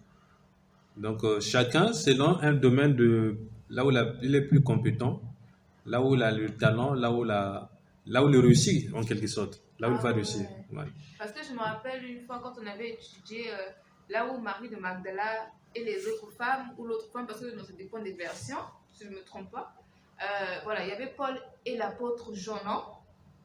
Donc, chacun, selon un domaine là où il est plus compétent, là où il a le talent, là où il réussit, en quelque sorte. Là où il va réussir. Ouais. Parce que je me rappelle une fois quand on avait étudié là où Marie de Magdala et les autres femmes, ou l'autre femme, parce que ça dépend des versions, si je ne me trompe pas. Voilà, il y avait Paul et l'apôtre Jean, non,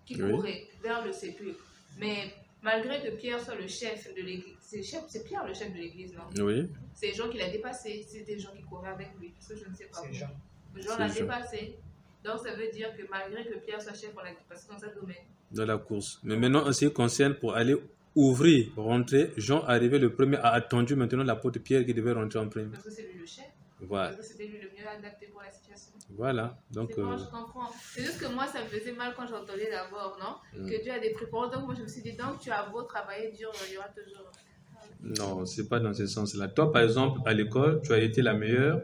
qui couraient vers le sépulcre. Mais malgré que Pierre soit le chef de l'église, c'est Pierre le chef de l'église, non? Oui. C'est Jean qui l'a dépassé, c'est des gens qui couraient avec lui, parce que je ne sais pas. C'est Jean. Jean l'a dépassé. Donc ça veut dire que malgré que Pierre soit chef, on l'a dépassé dans sa domaine. Dans la course. Mais maintenant, en ce qui concerne pour aller ouvrir, rentrer, Jean arrivé le premier a attendu maintenant l'apôtre Pierre qui devait rentrer en premier. Parce que c'est lui le chef. Voilà. Parce que c'était lui le mieux adapté pour la situation. Voilà. Donc, je comprends. C'est juste que moi, ça me faisait mal quand j'entendais d'abord, non? Que Dieu a des préférences. Donc moi, je me suis dit, donc tu as beau travailler dur, il y aura toujours... Non, c'est pas dans ce sens-là. Toi, par exemple, à l'école, tu as été la meilleure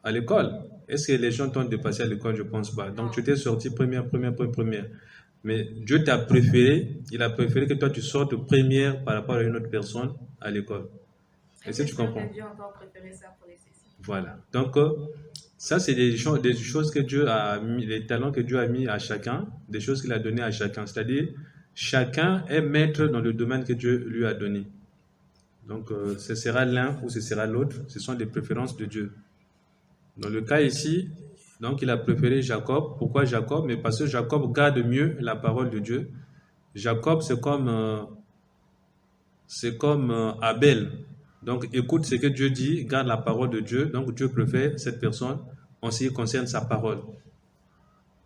à l'école. Est-ce que les gens t'ont dépassé à l'école? Je ne pense pas. Donc, tu t'es sorti première. Mais Dieu t'a préféré, il a préféré que toi, tu sortes première par rapport à une autre personne à l'école. Est-ce que tu comprends? Dieu a encore préféré ça pour les sessions. Voilà. Donc, ça, c'est des choses que Dieu a mis, les talents que Dieu a mis à chacun, des choses qu'il a données à chacun. C'est-à-dire, chacun est maître dans le domaine que Dieu lui a donné. Donc, ce sera l'un ou ce sera l'autre. Ce sont des préférences de Dieu. Dans le cas ici, donc il a préféré Jacob. Pourquoi Jacob? Mais parce que Jacob garde mieux la parole de Dieu. Jacob, c'est comme Abel. Donc, écoute ce que Dieu dit, garde la parole de Dieu. Donc, Dieu préfère cette personne en ce qui concerne sa parole.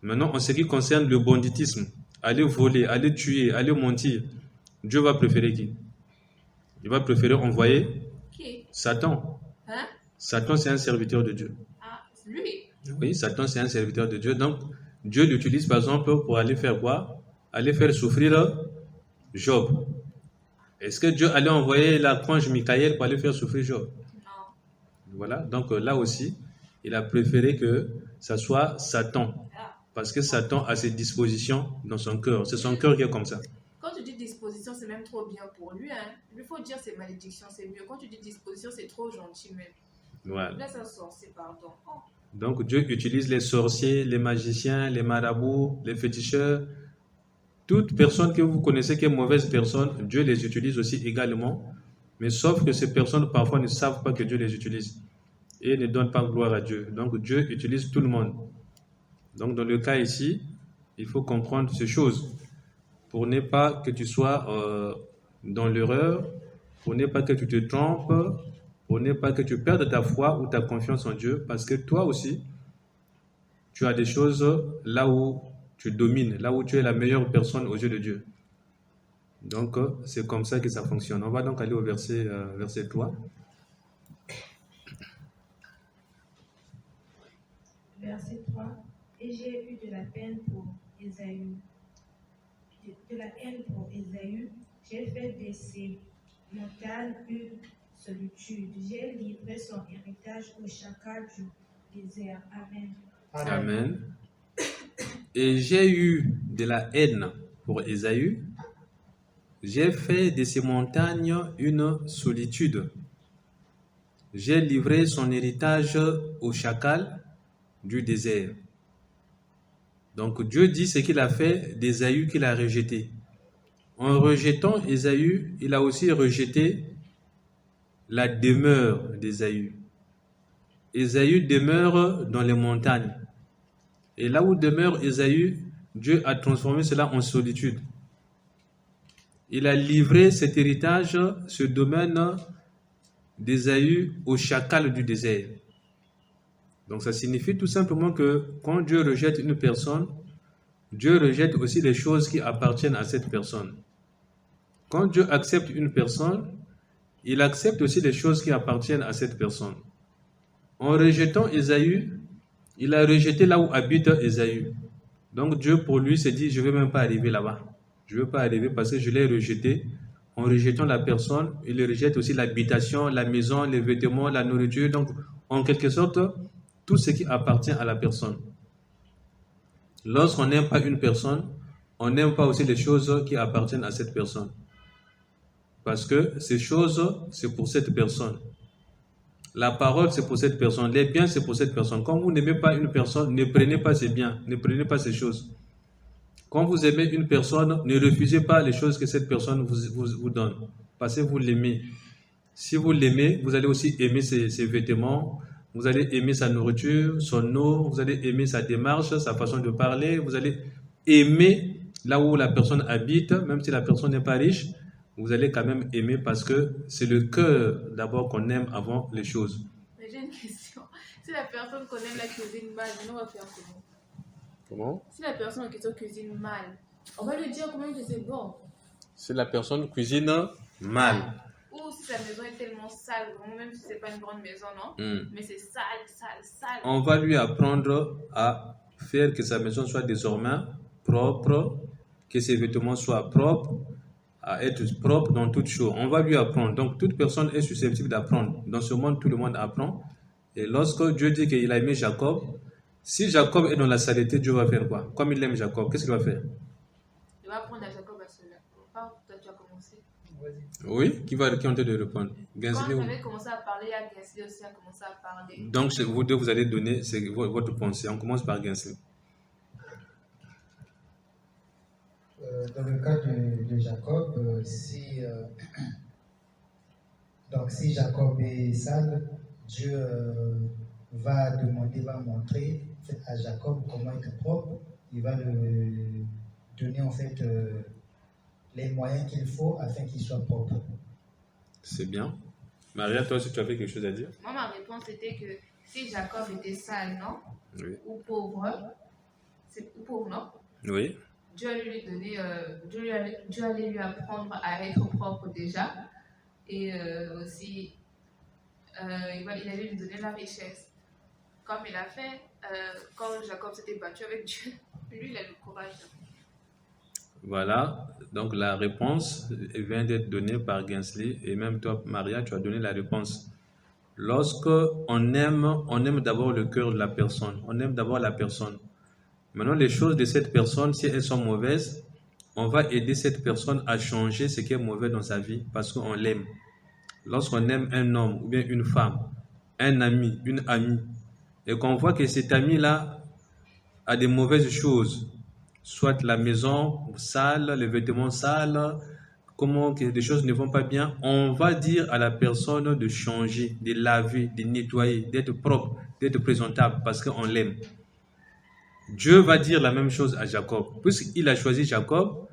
Maintenant, en ce qui concerne le banditisme, aller voler, aller tuer, aller mentir, Dieu va préférer qui? Il va préférer envoyer qui? Satan. Hein? Satan, c'est un serviteur de Dieu. Ah, lui? Oui, Satan, c'est un serviteur de Dieu. Donc, Dieu l'utilise, par exemple, pour aller faire quoi? Aller faire souffrir Job. Est-ce que Dieu allait envoyer l'archange Michael pour aller faire souffrir Job? Non. Voilà. Donc, là aussi, il a préféré que ça soit Satan. Parce que Satan a ses dispositions dans son cœur. C'est son cœur qui est comme ça. Quand tu dis disposition, c'est même trop bien pour lui. Hein. Il faut dire c'est malédiction, c'est mieux. Quand tu dis disposition, c'est trop gentil même. Voilà. Là, ça sort, c'est pardon. Oh. Donc Dieu utilise les sorciers, les magiciens, les marabouts, les féticheurs. Toute personne que vous connaissez qui est mauvaise personne, Dieu les utilise aussi également. Mais sauf que ces personnes parfois ne savent pas que Dieu les utilise et ne donnent pas gloire à Dieu. Donc Dieu utilise tout le monde. Donc dans le cas ici, il faut comprendre ces choses pour ne pas que tu sois dans l'erreur, pour ne pas que tu te trompes, pour ne pas que tu perdes ta foi ou ta confiance en Dieu, parce que toi aussi, tu as des choses là où tu domines, là où tu es la meilleure personne aux yeux de Dieu. Donc, c'est comme ça que ça fonctionne. On va donc aller au verset 3. Verset 3. Et j'ai eu de la peine pour Ésaü. De la haine pour Ésaü, j'ai fait de ses montagnes une solitude. J'ai livré son héritage au chacal du désert. Amen. Amen. Et j'ai eu de la haine pour Ésaü. J'ai fait de ces montagnes une solitude. J'ai livré son héritage au chacal du désert. Donc Dieu dit ce qu'il a fait d'Ésaü qu'il a rejeté. En rejetant Ésaü, il a aussi rejeté la demeure d'Ésaü. Ésaü demeure dans les montagnes. Et là où demeure Ésaü, Dieu a transformé cela en solitude. Il a livré cet héritage, ce domaine d'Ésaü au chacal du désert. Donc ça signifie tout simplement que quand Dieu rejette une personne, Dieu rejette aussi les choses qui appartiennent à cette personne. Quand Dieu accepte une personne, il accepte aussi les choses qui appartiennent à cette personne. En rejetant Ésaü, il a rejeté là où habite Ésaü. Donc Dieu pour lui s'est dit, je ne vais même pas arriver là-bas. Je ne veux pas arriver parce que je l'ai rejeté. En rejetant la personne, il rejette aussi l'habitation, la maison, les vêtements, la nourriture. Donc en quelque sorte, tout ce qui appartient à la personne. Lorsqu'on n'aime pas une personne, on n'aime pas aussi les choses qui appartiennent à cette personne. Parce que ces choses, c'est pour cette personne. La parole, c'est pour cette personne. Les biens, c'est pour cette personne. Quand vous n'aimez pas une personne, ne prenez pas ses biens, ne prenez pas ses choses. Quand vous aimez une personne, ne refusez pas les choses que cette personne vous donne. Parce que vous l'aimez. Si vous l'aimez, vous allez aussi aimer ses vêtements, vous allez aimer sa nourriture, son eau, vous allez aimer sa démarche, sa façon de parler, vous allez aimer là où la personne habite, même si la personne n'est pas riche, vous allez quand même aimer parce que c'est le cœur d'abord qu'on aime avant les choses. Mais j'ai une question. Si la personne qu'on aime la cuisine mal, on va faire comment? Comment? Si la personne en question cuisine mal, on va lui dire quand même que c'est bon. Si la personne cuisine mal. Ou si sa maison est tellement sale, vraiment, même si ce n'est pas une grande maison, non? Mais c'est sale, sale, sale. On va lui apprendre à faire que sa maison soit désormais propre, que ses vêtements soient propres, à être propre dans toutes choses. On va lui apprendre. Donc, toute personne est susceptible d'apprendre. Dans ce monde, tout le monde apprend. Et lorsque Dieu dit qu'il a aimé Jacob, si Jacob est dans la saleté, Dieu va faire quoi? Comme il aime Jacob, qu'est-ce qu'il va faire? Il va apprendre à Jacob à cela. Toi, tu as commencé. Oui, qui est en train de répondre? Quand vous avez commencé à parler, il y a Gensley aussi a commencé à parler. Donc, vous deux, vous allez donner votre pensée. On commence par Gensley. Dans le cas de Jacob, si Jacob est sale, Dieu va montrer à Jacob comment être propre. Il va lui donner en fait les moyens qu'il faut afin qu'il soit propre. C'est bien. Maria, toi aussi, tu avais quelque chose à dire? Moi, ma réponse était que si Jacob était sale, non? Oui. Ou pauvre, ou pauvre, non? Oui. Dieu allait lui apprendre à être propre déjà. Et aussi, il allait lui donner la richesse. Comme il a fait, quand Jacob s'était battu avec Dieu, lui, il a le courage. Voilà, donc la réponse vient d'être donnée par Gensley et même toi, Maria, tu as donné la réponse. Lorsque on aime d'abord le cœur de la personne, on aime d'abord la personne. Maintenant, les choses de cette personne, si elles sont mauvaises, on va aider cette personne à changer ce qui est mauvais dans sa vie parce qu'on l'aime. Lorsqu'on aime un homme ou bien une femme, un ami, une amie, et qu'on voit que cet ami-là a des mauvaises choses, soit la maison sale, les vêtements sales, comment que des choses ne vont pas bien, on va dire à la personne de changer, de laver, de nettoyer, d'être propre, d'être présentable parce qu'on l'aime. Dieu va dire la même chose à Jacob. Puisqu'il a choisi Jacob,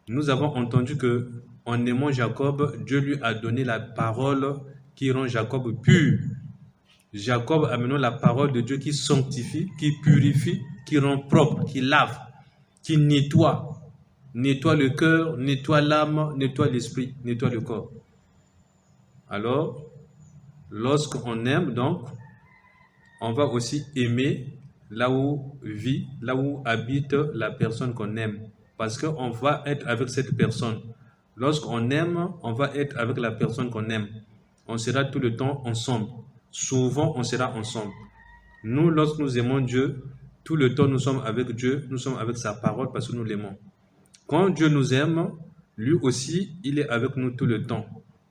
nous avons entendu que en aimant Jacob, Dieu lui a donné la parole qui rend Jacob pur. Jacob amenant la parole de Dieu qui sanctifie, qui purifie, qui rend propre, qui lave, qui nettoie le cœur, nettoie l'âme, nettoie l'esprit, nettoie le corps. Alors, lorsqu'on aime, donc, on va aussi aimer là où vit, là où habite la personne qu'on aime. Parce qu'on va être avec cette personne. Lorsqu'on aime, on va être avec la personne qu'on aime. On sera tout le temps ensemble. Souvent, on sera ensemble. Nous, lorsque nous aimons Dieu, tout le temps, nous sommes avec Dieu, nous sommes avec sa parole parce que nous l'aimons. Quand Dieu nous aime, lui aussi, il est avec nous tout le temps.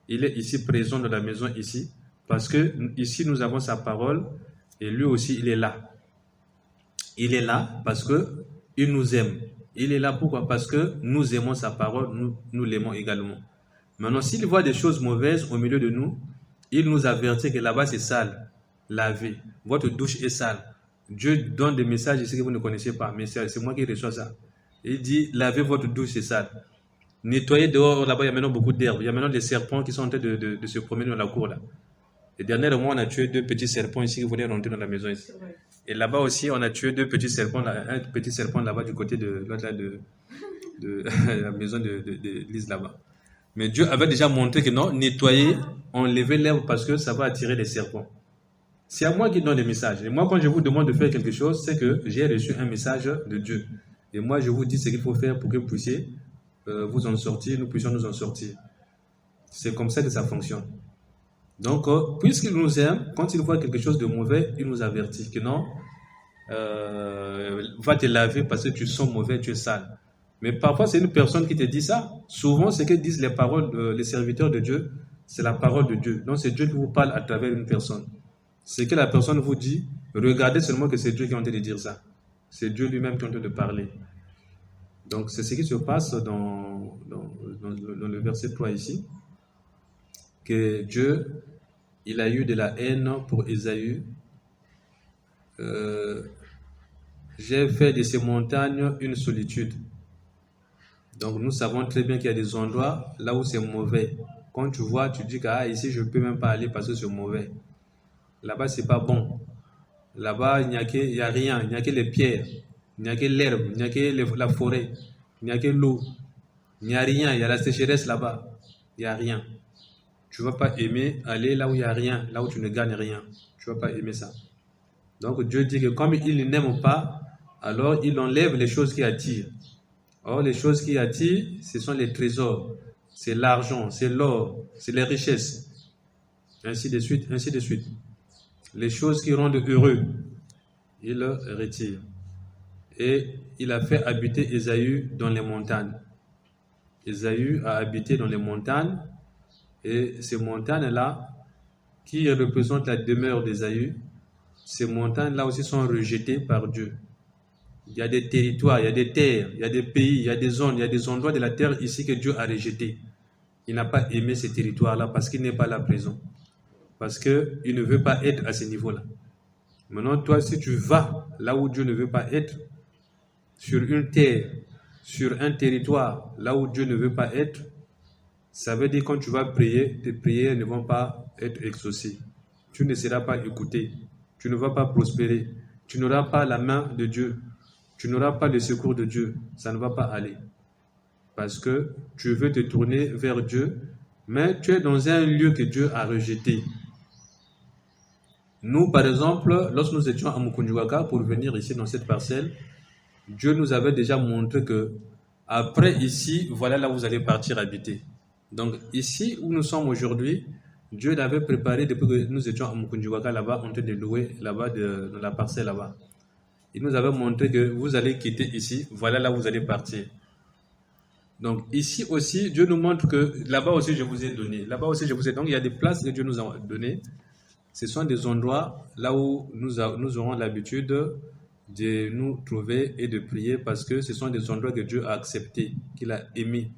Il est ici présent dans la maison ici, parce que ici, nous avons sa parole et lui aussi, il est là. Il est là parce que il nous aime. Il est là pourquoi? Parce que nous aimons sa parole, nous l'aimons également. Maintenant, s'il voit des choses mauvaises au milieu de nous, il nous avertit que là-bas c'est sale, lavez. Votre douche est sale. Dieu donne des messages ici que vous ne connaissez pas, mais c'est moi qui reçois ça. Il dit, lavez votre douche, c'est sale. Nettoyez dehors, là-bas il y a maintenant beaucoup d'herbes. Il y a maintenant des serpents qui sont en train de se promener dans la cour là. Et dernièrement, on a tué 2 petits serpents ici qui voulaient rentrer dans la maison ici. Et là-bas aussi, on a tué 2 petits serpents, un petit serpent là-bas du côté de la maison de l'église là-bas. Mais Dieu avait déjà montré que non, nettoyer, enlever l'herbe parce que ça va attirer les serpents. C'est à moi qui donne des messages. Et moi, quand je vous demande de faire quelque chose, c'est que j'ai reçu un message de Dieu. Et moi, je vous dis ce qu'il faut faire pour que vous puissiez vous en sortir, nous puissions nous en sortir. C'est comme ça que ça fonctionne. Donc, puisqu'il nous aime, quand il voit quelque chose de mauvais, il nous avertit que non, va te laver parce que tu sens mauvais, tu es sale. Mais parfois, c'est une personne qui te dit ça. Souvent, ce que disent les paroles, les serviteurs de Dieu, c'est la parole de Dieu. Donc, c'est Dieu qui vous parle à travers une personne. Ce que la personne vous dit, regardez seulement que c'est Dieu qui est en train de dire ça. C'est Dieu lui-même qui est en train de parler. Donc, c'est ce qui se passe dans le verset 3 ici. Que Dieu, il a eu de la haine pour Ésaü. J'ai fait de ces montagnes une solitude. Donc nous savons très bien qu'il y a des endroits là où c'est mauvais. Quand tu vois, tu dis que ici je ne peux même pas aller parce que c'est mauvais. Là-bas c'est pas bon. Là-bas il n'y a rien, il n'y a que les pierres, il n'y a que l'herbe, il n'y a que la forêt, il n'y a que l'eau. Il n'y a rien, il y a la sécheresse là-bas. Il n'y a rien. Tu ne vas pas aimer aller là où il n'y a rien, là où tu ne gagnes rien. Tu ne vas pas aimer ça. Donc Dieu dit que comme il n'aime pas, alors il enlève les choses qui attirent. Or, les choses qui attirent, ce sont les trésors, c'est l'argent, c'est l'or, c'est les richesses, ainsi de suite, ainsi de suite. Les choses qui rendent heureux, il retire. Et il a fait habiter Ésaü dans les montagnes. Ésaü a habité dans les montagnes, et ces montagnes-là, qui représentent la demeure d'Ésaü, ces montagnes-là aussi sont rejetées par Dieu. Il y a des territoires, il y a des terres, il y a des pays, il y a des zones, il y a des endroits de la terre ici que Dieu a rejetés. Il n'a pas aimé ces territoires-là parce qu'il n'est pas là présent. Parce qu'il ne veut pas être à ce niveau-là. Maintenant, toi, si tu vas là où Dieu ne veut pas être, sur une terre, sur un territoire, là où Dieu ne veut pas être, ça veut dire quand tu vas prier, tes prières ne vont pas être exaucées. Tu ne seras pas écouté. Tu ne vas pas prospérer. Tu n'auras pas la main de Dieu. Tu n'auras pas le secours de Dieu. Ça ne va pas aller. Parce que tu veux te tourner vers Dieu, mais tu es dans un lieu que Dieu a rejeté. Nous, par exemple, lorsque nous étions à Mukunjuwaka pour venir ici dans cette parcelle, Dieu nous avait déjà montré que après ici, voilà là où vous allez partir habiter. Donc ici où nous sommes aujourd'hui, Dieu l'avait préparé depuis que nous étions à Mukunjuwaka là-bas, en train de louer là-bas dans la parcelle là-bas. Il nous avait montré que vous allez quitter ici, voilà là où vous allez partir. Donc ici aussi, Dieu nous montre que là-bas aussi je vous ai donné, là-bas aussi je vous ai donné. Donc il y a des places que Dieu nous a données. ce sont des endroits là où nous aurons l'habitude de nous trouver et de prier parce que ce sont des endroits que Dieu a acceptés, qu'il a aimés.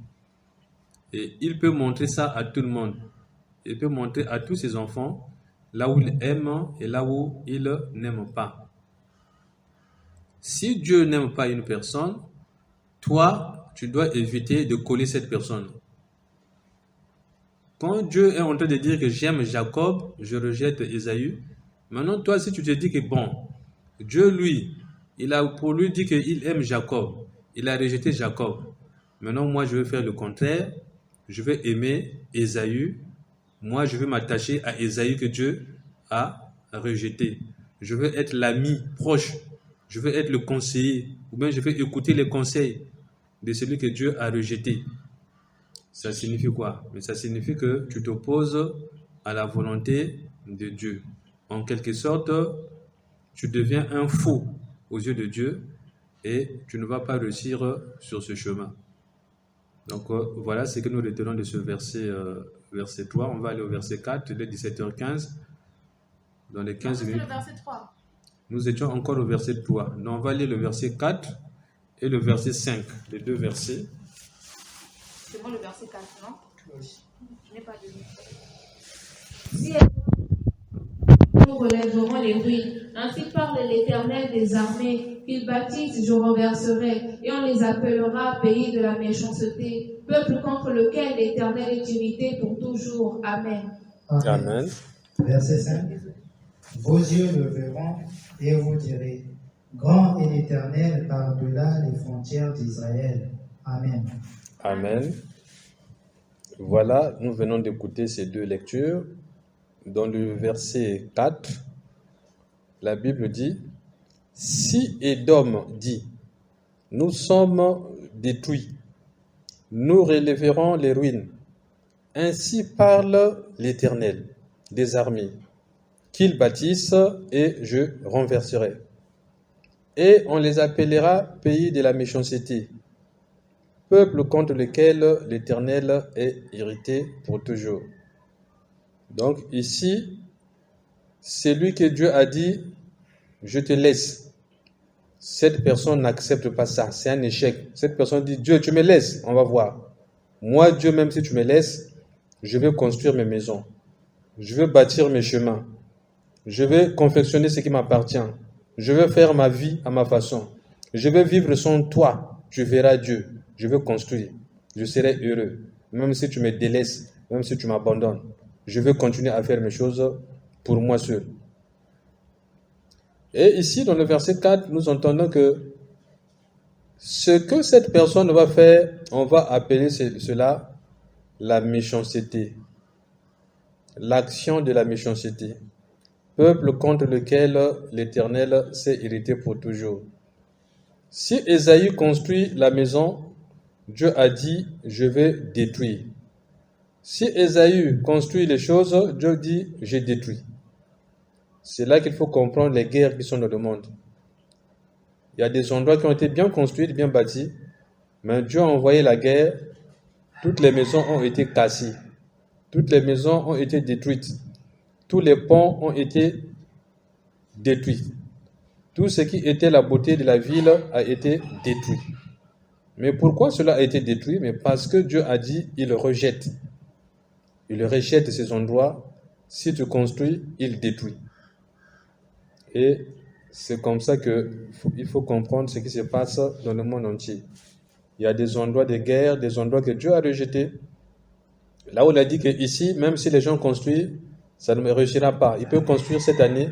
Et il peut montrer ça à tout le monde. Il peut montrer à tous ses enfants là où il aime et là où il n'aime pas. Si Dieu n'aime pas une personne, toi, tu dois éviter de coller cette personne. Quand Dieu est en train de dire que j'aime Jacob, je rejette Ésaü, maintenant toi, si tu te dis que bon, Dieu, lui, il a pour lui dit qu'il aime Jacob, il a rejeté Jacob. Maintenant, moi, je vais faire le contraire, je vais aimer Ésaü, moi, je vais m'attacher à Ésaü que Dieu a rejeté. Je veux être l'ami proche, je veux être le conseiller, ou bien je vais écouter les conseils de celui que Dieu a rejeté. Ça signifie quoi? Mais ça signifie que tu t'opposes à la volonté de Dieu. En quelque sorte, tu deviens un fou aux yeux de Dieu et tu ne vas pas réussir sur ce chemin. Donc voilà ce que nous retenons de ce verset 3. On va aller au verset 4, il est 17h15. Dans les 15 minutes. C'est le verset 3. Nous étions encore au verset 3. Donc on va lire le verset 4 et le verset 5, les deux versets. C'est moi le verset 4, non? Oui. Je n'ai pas de Si nous relèverons les ruines, ainsi parle l'Éternel des armées, qu'ils bâtissent, je renverserai, et on les appellera pays de la méchanceté, peuple contre lequel l'Éternel est irrité pour toujours. Amen. Amen. Verset 5. Vos yeux le verront et vous direz, grand est l'Éternel par-delà les frontières d'Israël. Amen. Amen. Voilà, nous venons d'écouter ces deux lectures. Dans le verset 4, la Bible dit, si Édom dit, nous sommes détruits, nous relèverons les ruines. Ainsi parle l'Éternel des armées, qu'ils bâtissent et je renverserai. Et on les appellera pays de la méchanceté, peuple contre lequel l'Éternel est irrité pour toujours. Donc ici, c'est lui que Dieu a dit, je te laisse. Cette personne n'accepte pas ça, c'est un échec. Cette personne dit, Dieu, tu me laisses, on va voir. Moi, Dieu, même si tu me laisses, je vais construire mes maisons. Je vais bâtir mes chemins. Je vais confectionner ce qui m'appartient. Je vais faire ma vie à ma façon. Je vais vivre sans toi. Tu verras Dieu. Je vais construire. Je serai heureux. Même si tu me délaisses, même si tu m'abandonnes. Je vais continuer à faire mes choses pour moi seul. Et ici, dans le verset 4, nous entendons que ce que cette personne va faire, on va appeler cela la méchanceté. L'action de la méchanceté. Peuple contre lequel l'Éternel s'est irrité pour toujours. Si Ésaü construit la maison, Dieu a dit, je vais détruire. Si Ésaü construit les choses, Dieu dit, je détruis. C'est là qu'il faut comprendre les guerres qui sont dans le monde. Il y a des endroits qui ont été bien construits, bien bâtis, mais Dieu a envoyé la guerre, toutes les maisons ont été cassées, toutes les maisons ont été détruites, tous les ponts ont été détruits. Tout ce qui était la beauté de la ville a été détruit. Mais pourquoi cela a été détruit? Mais parce que Dieu a dit, il rejette. Il rejette ces endroits. Si tu construis, il détruit. Et c'est comme ça qu'il faut comprendre ce qui se passe dans le monde entier. Il y a des endroits de guerre, des endroits que Dieu a rejetés. Là où il a dit qu'ici, même si les gens construisent, ça ne réussira pas. Il peut construire cette année,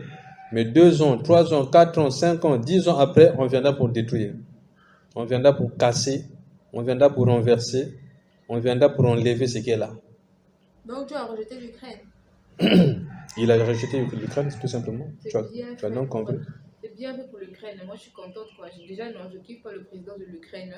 mais 2 ans, 3 ans, 4 ans, 5 ans, 10 ans après, on viendra pour détruire. On viendra pour casser, on viendra pour renverser, on viendra pour enlever ce qui est là. Donc Dieu a rejeté l'Ukraine. Il a rejeté l'Ukraine, tout simplement. Tu as donc compris. C'est bien fait pour l'Ukraine. Moi, je suis contente, quoi. Déjà, non, je kiffe pas le président de l'Ukraine.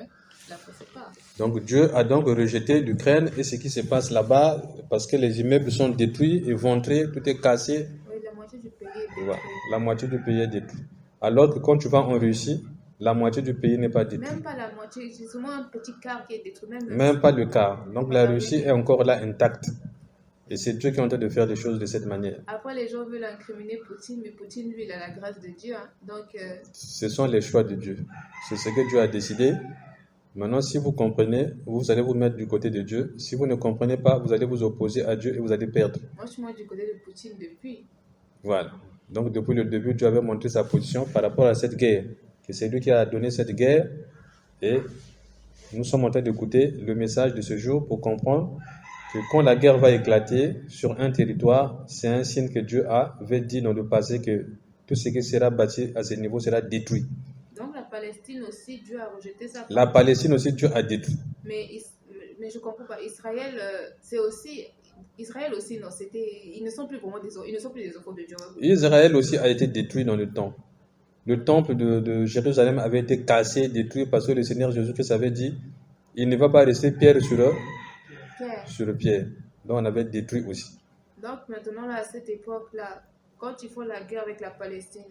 Je l'apprécie pas. Donc Dieu a donc rejeté l'Ukraine et ce qui se passe là-bas, parce que les immeubles sont détruits, éventrés, tout est cassé. Oui, la moitié du pays est détruit. Voilà, la moitié du pays est détruit. Alors que quand tu vas en Russie, la moitié du pays n'est pas détruite. Même pas la moitié, c'est seulement un petit quart qui est détruit. Même pas le quart. Donc la Russie est encore là intacte. Et c'est Dieu qui est en train de faire les choses de cette manière. Après, les gens veulent incriminer Poutine, mais Poutine, lui, il a la grâce de Dieu. Hein. Donc, Ce sont les choix de Dieu. C'est ce que Dieu a décidé. Maintenant, si vous comprenez, vous allez vous mettre du côté de Dieu. Si vous ne comprenez pas, vous allez vous opposer à Dieu et vous allez perdre. moi, je suis moi du côté de Poutine depuis. Voilà. Donc, depuis le début, Dieu avait montré sa position par rapport à cette guerre. Que c'est lui qui a donné cette guerre. Et nous sommes en train d'écouter le message de ce jour pour comprendre que quand la guerre va éclater sur un territoire, c'est un signe que Dieu avait dit dans le passé que tout ce qui sera bâti à ce niveau sera détruit. Donc, la Palestine aussi, Dieu a rejeté ça. La Palestine aussi, Dieu a détruit. Mais je ne comprends pas. Israël, c'est aussi... Israël aussi, non, ils ne sont plus vraiment ils ne sont plus des enfants de Dieu. Israël aussi a été détruit dans le temple. Le temple de Jérusalem avait été cassé, détruit parce que le Seigneur Jésus-Christ avait dit il ne va pas rester pierre sur pierre. Donc on avait détruit aussi. Donc maintenant, là, à cette époque-là, quand ils font la guerre avec la Palestine,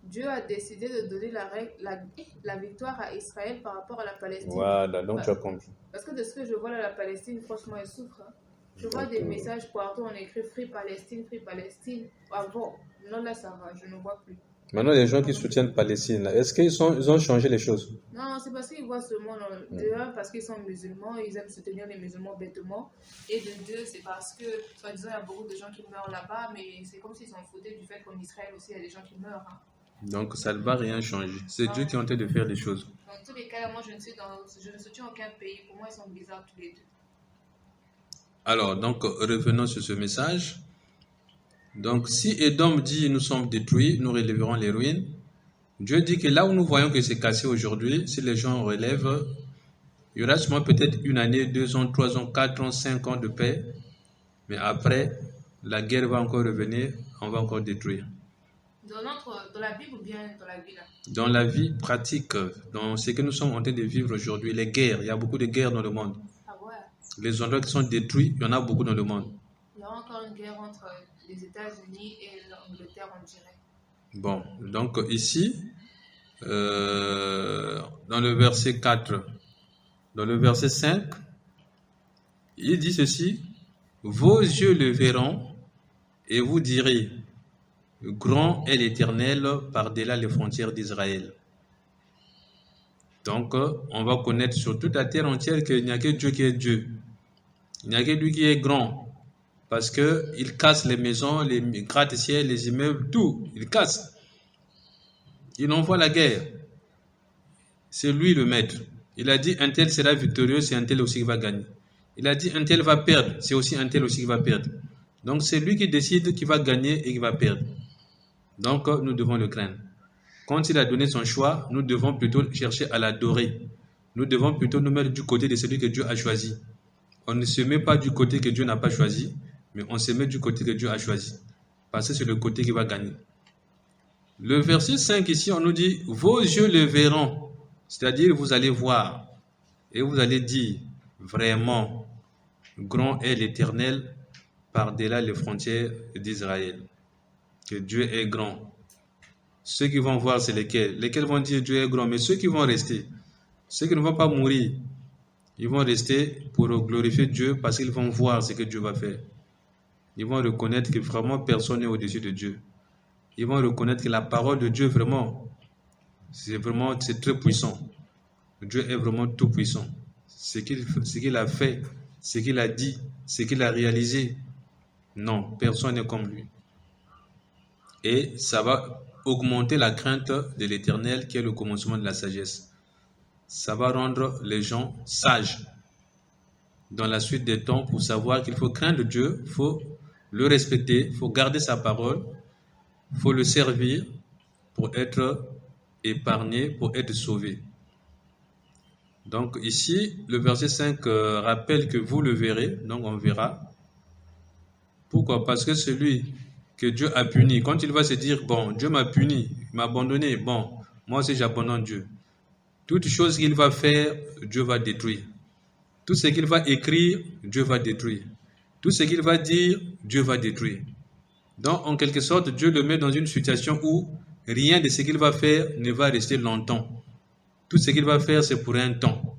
Dieu a décidé de donner la victoire à Israël par rapport à la Palestine. Voilà, donc tu as compris. Parce que de ce que je vois là, la Palestine, franchement, elle souffre. Hein. Je vois des messages partout, on écrit Free Palestine, Free Palestine. Avant, non, là, ça va, je ne vois plus. Maintenant, les gens qui soutiennent Palestine, là, est-ce qu'ils ont changé les choses? Non, c'est parce qu'ils voient ce monde dehors, parce qu'ils sont musulmans, ils aiment soutenir les musulmans bêtement. Et de deux, c'est parce que, soi-disant, il y a beaucoup de gens qui meurent là-bas, mais c'est comme s'ils s'en foutaient du fait qu'en Israël aussi, il y a des gens qui meurent. Hein. Donc ça ne va rien changer. C'est Dieu qui est en train de faire les choses. Dans tous les cas, moi, je ne soutiens aucun pays. Pour moi, ils sont bizarres tous les deux. Alors, donc, revenons sur ce message. Donc, si Édom dit « nous sommes détruits, nous relèverons les ruines », Dieu dit que là où nous voyons que c'est cassé aujourd'hui, si les gens relèvent, il y aura sûrement peut-être 1 année, 2 ans, 3 ans, 4 ans, 5 ans de paix. Mais après, la guerre va encore revenir, on va encore détruire. Dans la Bible ou bien dans la vie là? Dans la vie pratique, dans ce que nous sommes en train de vivre aujourd'hui, les guerres, il y a beaucoup de guerres dans le monde. Ah ouais. Les endroits qui sont détruits, il y en a beaucoup dans le monde. Il y a encore une guerre entre les États-Unis et l'Angleterre, on dirait. Bon, donc ici, dans le verset 4, dans le verset 5, il dit ceci, « Vos yeux le verront et vous direz, grand est l'Éternel par-delà les frontières d'Israël. » Donc, on va connaître sur toute la terre entière qu'il n'y a que Dieu qui est Dieu. Il n'y a que lui qui est grand. Parce qu'il casse les maisons, les gratte-ciels, les immeubles, tout. Il casse. Il envoie la guerre. C'est lui le maître. Il a dit un tel sera victorieux, c'est un tel aussi qui va gagner. Il a dit un tel va perdre, c'est aussi un tel aussi qui va perdre. Donc c'est lui qui décide qui va gagner et qui va perdre. Donc nous devons le craindre. Quand il a donné son choix, nous devons plutôt chercher à l'adorer. Nous devons plutôt nous mettre du côté de celui que Dieu a choisi. On ne se met pas du côté que Dieu n'a pas choisi, mais on se met du côté que Dieu a choisi. Parce que c'est le côté qui va gagner. Le verset 5 ici, on nous dit, vos yeux le verront. C'est-à-dire, vous allez voir et vous allez dire, vraiment, grand est l'Éternel par-delà les frontières d'Israël. Que Dieu est grand. Ceux qui vont voir, c'est lesquels? Lesquels vont dire Dieu est grand, mais ceux qui vont rester, ceux qui ne vont pas mourir, ils vont rester pour glorifier Dieu parce qu'ils vont voir ce que Dieu va faire. Ils vont reconnaître que vraiment personne n'est au-dessus de Dieu. Ils vont reconnaître que la parole de Dieu vraiment, c'est très puissant. Dieu est vraiment tout puissant. Ce qu'il a fait, ce qu'il a dit, ce qu'il a réalisé, non, personne n'est comme lui. Et ça va augmenter la crainte de l'Éternel qui est le commencement de la sagesse. Ça va rendre les gens sages dans la suite des temps pour savoir qu'il faut craindre Dieu, il faut le respecter, il faut garder sa parole, il faut le servir pour être épargné, pour être sauvé. Donc ici, le verset 5 rappelle que vous le verrez, donc on verra. Pourquoi? Parce que celui que Dieu a puni, quand il va se dire, bon, Dieu m'a puni, il m'a abandonné, bon, moi aussi j'abandonne Dieu. Toute chose qu'il va faire, Dieu va détruire. Tout ce qu'il va écrire, Dieu va détruire. Tout ce qu'il va dire, Dieu va détruire. Donc, en quelque sorte, Dieu le met dans une situation où rien de ce qu'il va faire ne va rester longtemps. Tout ce qu'il va faire, c'est pour un temps.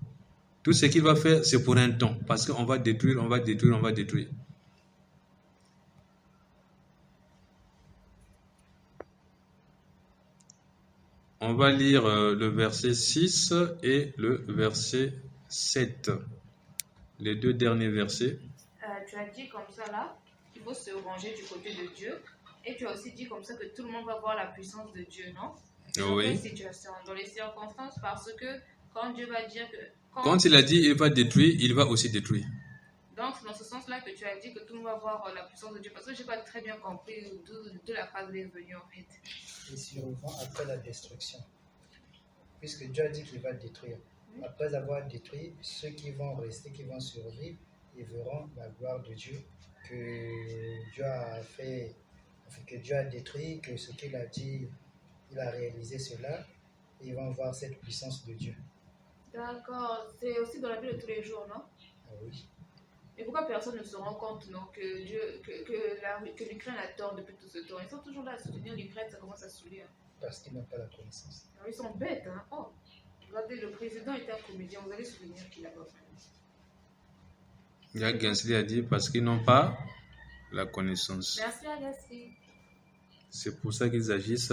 Tout ce qu'il va faire, c'est pour un temps. Parce qu'on va détruire, on va détruire, on va détruire. On va lire le verset 6 et le verset 7. Les deux derniers versets. Tu as dit comme ça là, qu'il faut se ranger du côté de Dieu. Et tu as aussi dit comme ça que tout le monde va voir la puissance de Dieu, non? Dans quelle situation? Dans les circonstances, parce que quand Dieu va dire que... Quand il a dit il va détruire, il va aussi détruire. Donc c'est dans ce sens-là que tu as dit que tout le monde va voir la puissance de Dieu. Parce que je n'ai pas très bien compris d'où la phrase est venue en fait. Et survient après la destruction. Puisque Dieu a dit qu'il va détruire. Après avoir détruit, ceux qui vont rester, qui vont survivre, ils verront la gloire de Dieu que Dieu a fait, que Dieu a détruit, que ce qu'il a dit, il a réalisé cela, et ils vont voir cette puissance de Dieu. D'accord, c'est aussi dans la vie de tous les jours, non? Ah oui. Mais pourquoi personne ne se rend compte, non, que l'Ukraine a tort depuis tout ce temps? Ils sont toujours là à soutenir l'Ukraine, ça commence à saouler. Hein. Parce qu'ils n'ont pas la connaissance. Alors, ils sont bêtes, hein. Oh, regardez, le président était un comédien, vous allez se souvenir qu'il a pas fait. Gensli a dit parce qu'ils n'ont pas la connaissance. Merci Agassi. C'est pour ça qu'ils agissent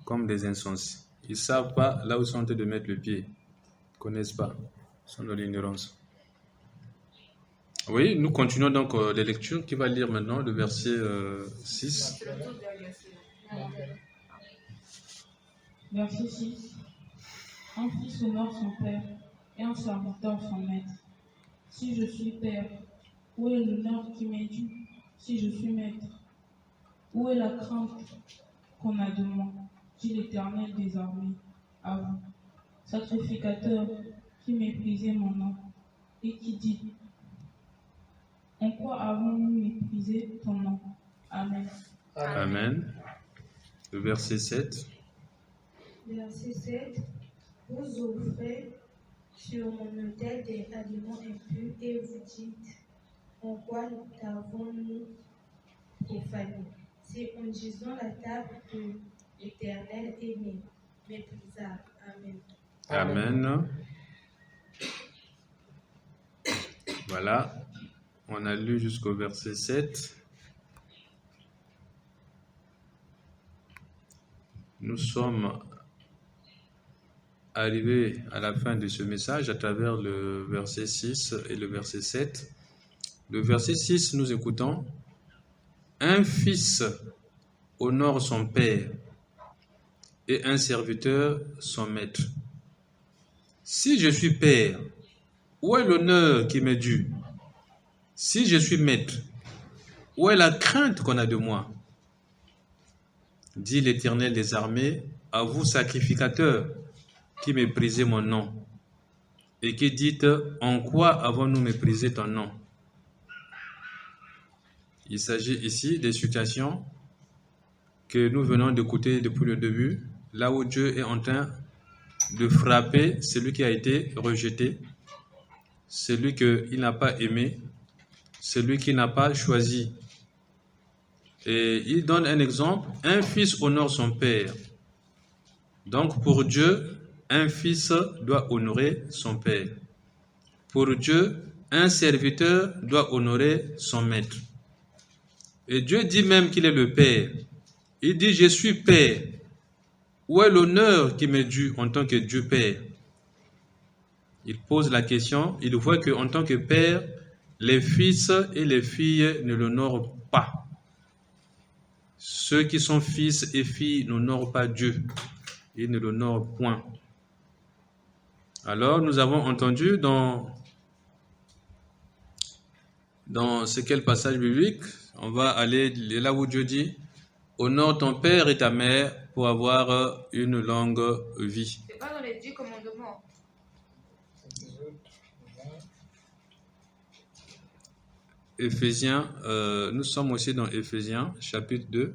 comme des insensés. Ils ne savent pas là où ils sont en train de mettre le pied. Ils ne connaissent pas. Ils sont dans l'ignorance. Oui, nous continuons donc les lectures. Qui va lire maintenant le verset 6? C'est le tour d'Agassi. Verset 6. Un fils honore son père et un serviteur son maître. Si je suis père, où est l'honneur qui m'est dû? Si je suis maître, où est la crainte qu'on a de moi? Dit l'Éternel des armées, à vous, sacrificateur qui méprisez mon nom et qui dit: en quoi avons-nous méprisé ton nom? Amen. Amen. Le verset 7. Verset 7. Vous offrez sur mon autel des aliments impurs et vous dites: en quoi t'avons-nous profané? Si en disant la table de l'Éternel est méprisable. Amen. Amen. Voilà. On a lu jusqu'au verset 7. Nous sommes arrivés à la fin de ce message à travers le verset 6 et le verset 7. Le verset 6, nous écoutons: un fils honore son père et un serviteur son maître. Si je suis père, où est l'honneur qui m'est dû? Si je suis maître, où est la crainte qu'on a de moi? Dit l'Éternel des armées, à vous sacrificateurs qui méprisez mon nom et qui dites: en quoi avons-nous méprisé ton nom? Il s'agit ici des situations que nous venons d'écouter depuis le début, là où Dieu est en train de frapper celui qui a été rejeté, celui qu'il n'a pas aimé, celui qui n'a pas choisi. Et il donne un exemple: un fils honore son père. Donc pour Dieu, un fils doit honorer son père. Pour Dieu, un serviteur doit honorer son maître. Et Dieu dit même qu'il est le Père. Il dit: je suis Père. Où est l'honneur qui m'est dû en tant que Dieu Père? Il pose la question, il voit qu'en tant que Père, les fils et les filles ne l'honorent pas. Ceux qui sont fils et filles n'honorent pas Dieu. Ils ne l'honorent point. Alors, nous avons entendu dans ce quel passage biblique, on va aller là où Dieu dit: honore ton père et ta mère pour avoir une longue vie. C'est pas dans les 10 commandements. Éphésiens, nous sommes aussi dans Éphésiens, chapitre 2,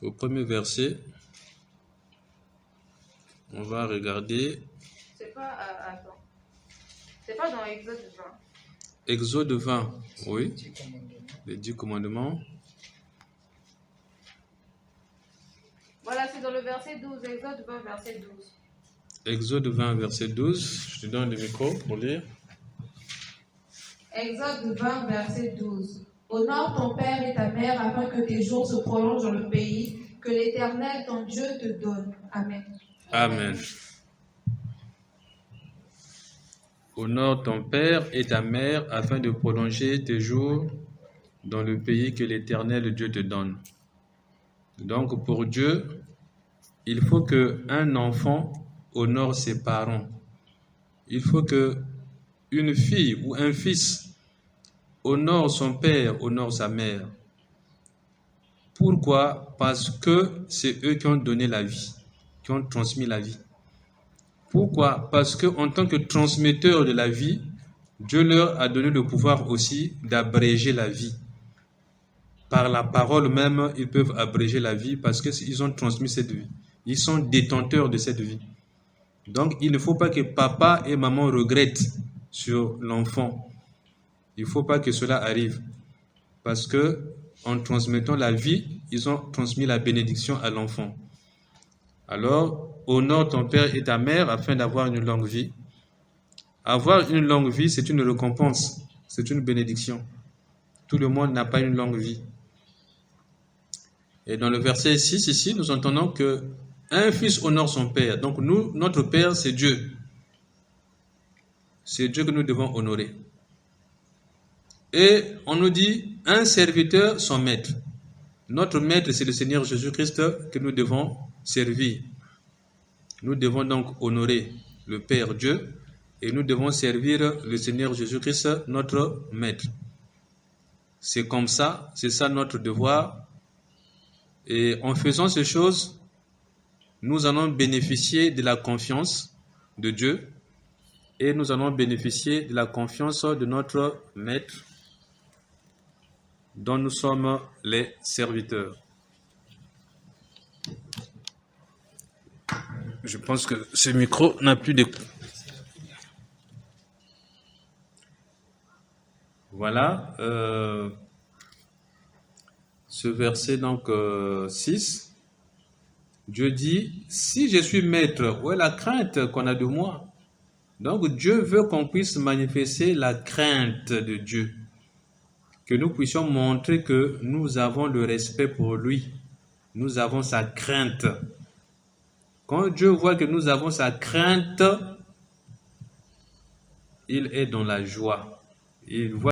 au premier verset. On va regarder. C'est pas, attends. C'est pas dans Exode 20. Exode 20, oui. Les 10 commandements. Voilà, c'est dans le verset 12, Exode 20, verset 12. Exode 20, verset 12. Je te donne le micro pour lire. Exode 20, verset 12. Honore ton père et ta mère afin que tes jours se prolongent dans le pays que l'Éternel, ton Dieu, te donne. Amen. Amen. Honore ton père et ta mère afin de prolonger tes jours dans le pays que l'Éternel Dieu te donne. Donc pour Dieu, il faut qu'un enfant honore ses parents. Il faut qu'une fille ou un fils honore son père, honore sa mère. Pourquoi? Parce que c'est eux qui ont donné la vie, qui ont transmis la vie. Pourquoi? Parce qu'en tant que transmetteur de la vie, Dieu leur a donné le pouvoir aussi d'abréger la vie. Par la parole même, ils peuvent abréger la vie parce qu'ils ont transmis cette vie. Ils sont détenteurs de cette vie. Donc, il ne faut pas que papa et maman regrettent sur l'enfant. Il ne faut pas que cela arrive. Parce que, en transmettant la vie, ils ont transmis la bénédiction à l'enfant. Alors, honore ton père et ta mère afin d'avoir une longue vie. Avoir une longue vie, c'est une récompense, c'est une bénédiction. Tout le monde n'a pas une longue vie. Et dans le verset 6, ici, nous entendons que un fils honore son père. Donc nous, notre père, c'est Dieu. C'est Dieu que nous devons honorer. Et on nous dit, un serviteur, son maître. Notre maître, c'est le Seigneur Jésus-Christ que nous devons servir. Nous devons donc honorer le Père Dieu et nous devons servir le Seigneur Jésus-Christ, notre maître. C'est comme ça, c'est ça notre devoir. Et en faisant ces choses, nous allons bénéficier de la confiance de Dieu et nous allons bénéficier de la confiance de notre maître dont nous sommes les serviteurs. Je pense que ce micro n'a plus de... Voilà. Ce verset donc 6, Dieu dit, si je suis maître, où est la crainte qu'on a de moi? Donc Dieu veut qu'on puisse manifester la crainte de Dieu, que nous puissions montrer que nous avons le respect pour lui, nous avons sa crainte. Quand Dieu voit que nous avons sa crainte, il est dans la joie. Il voit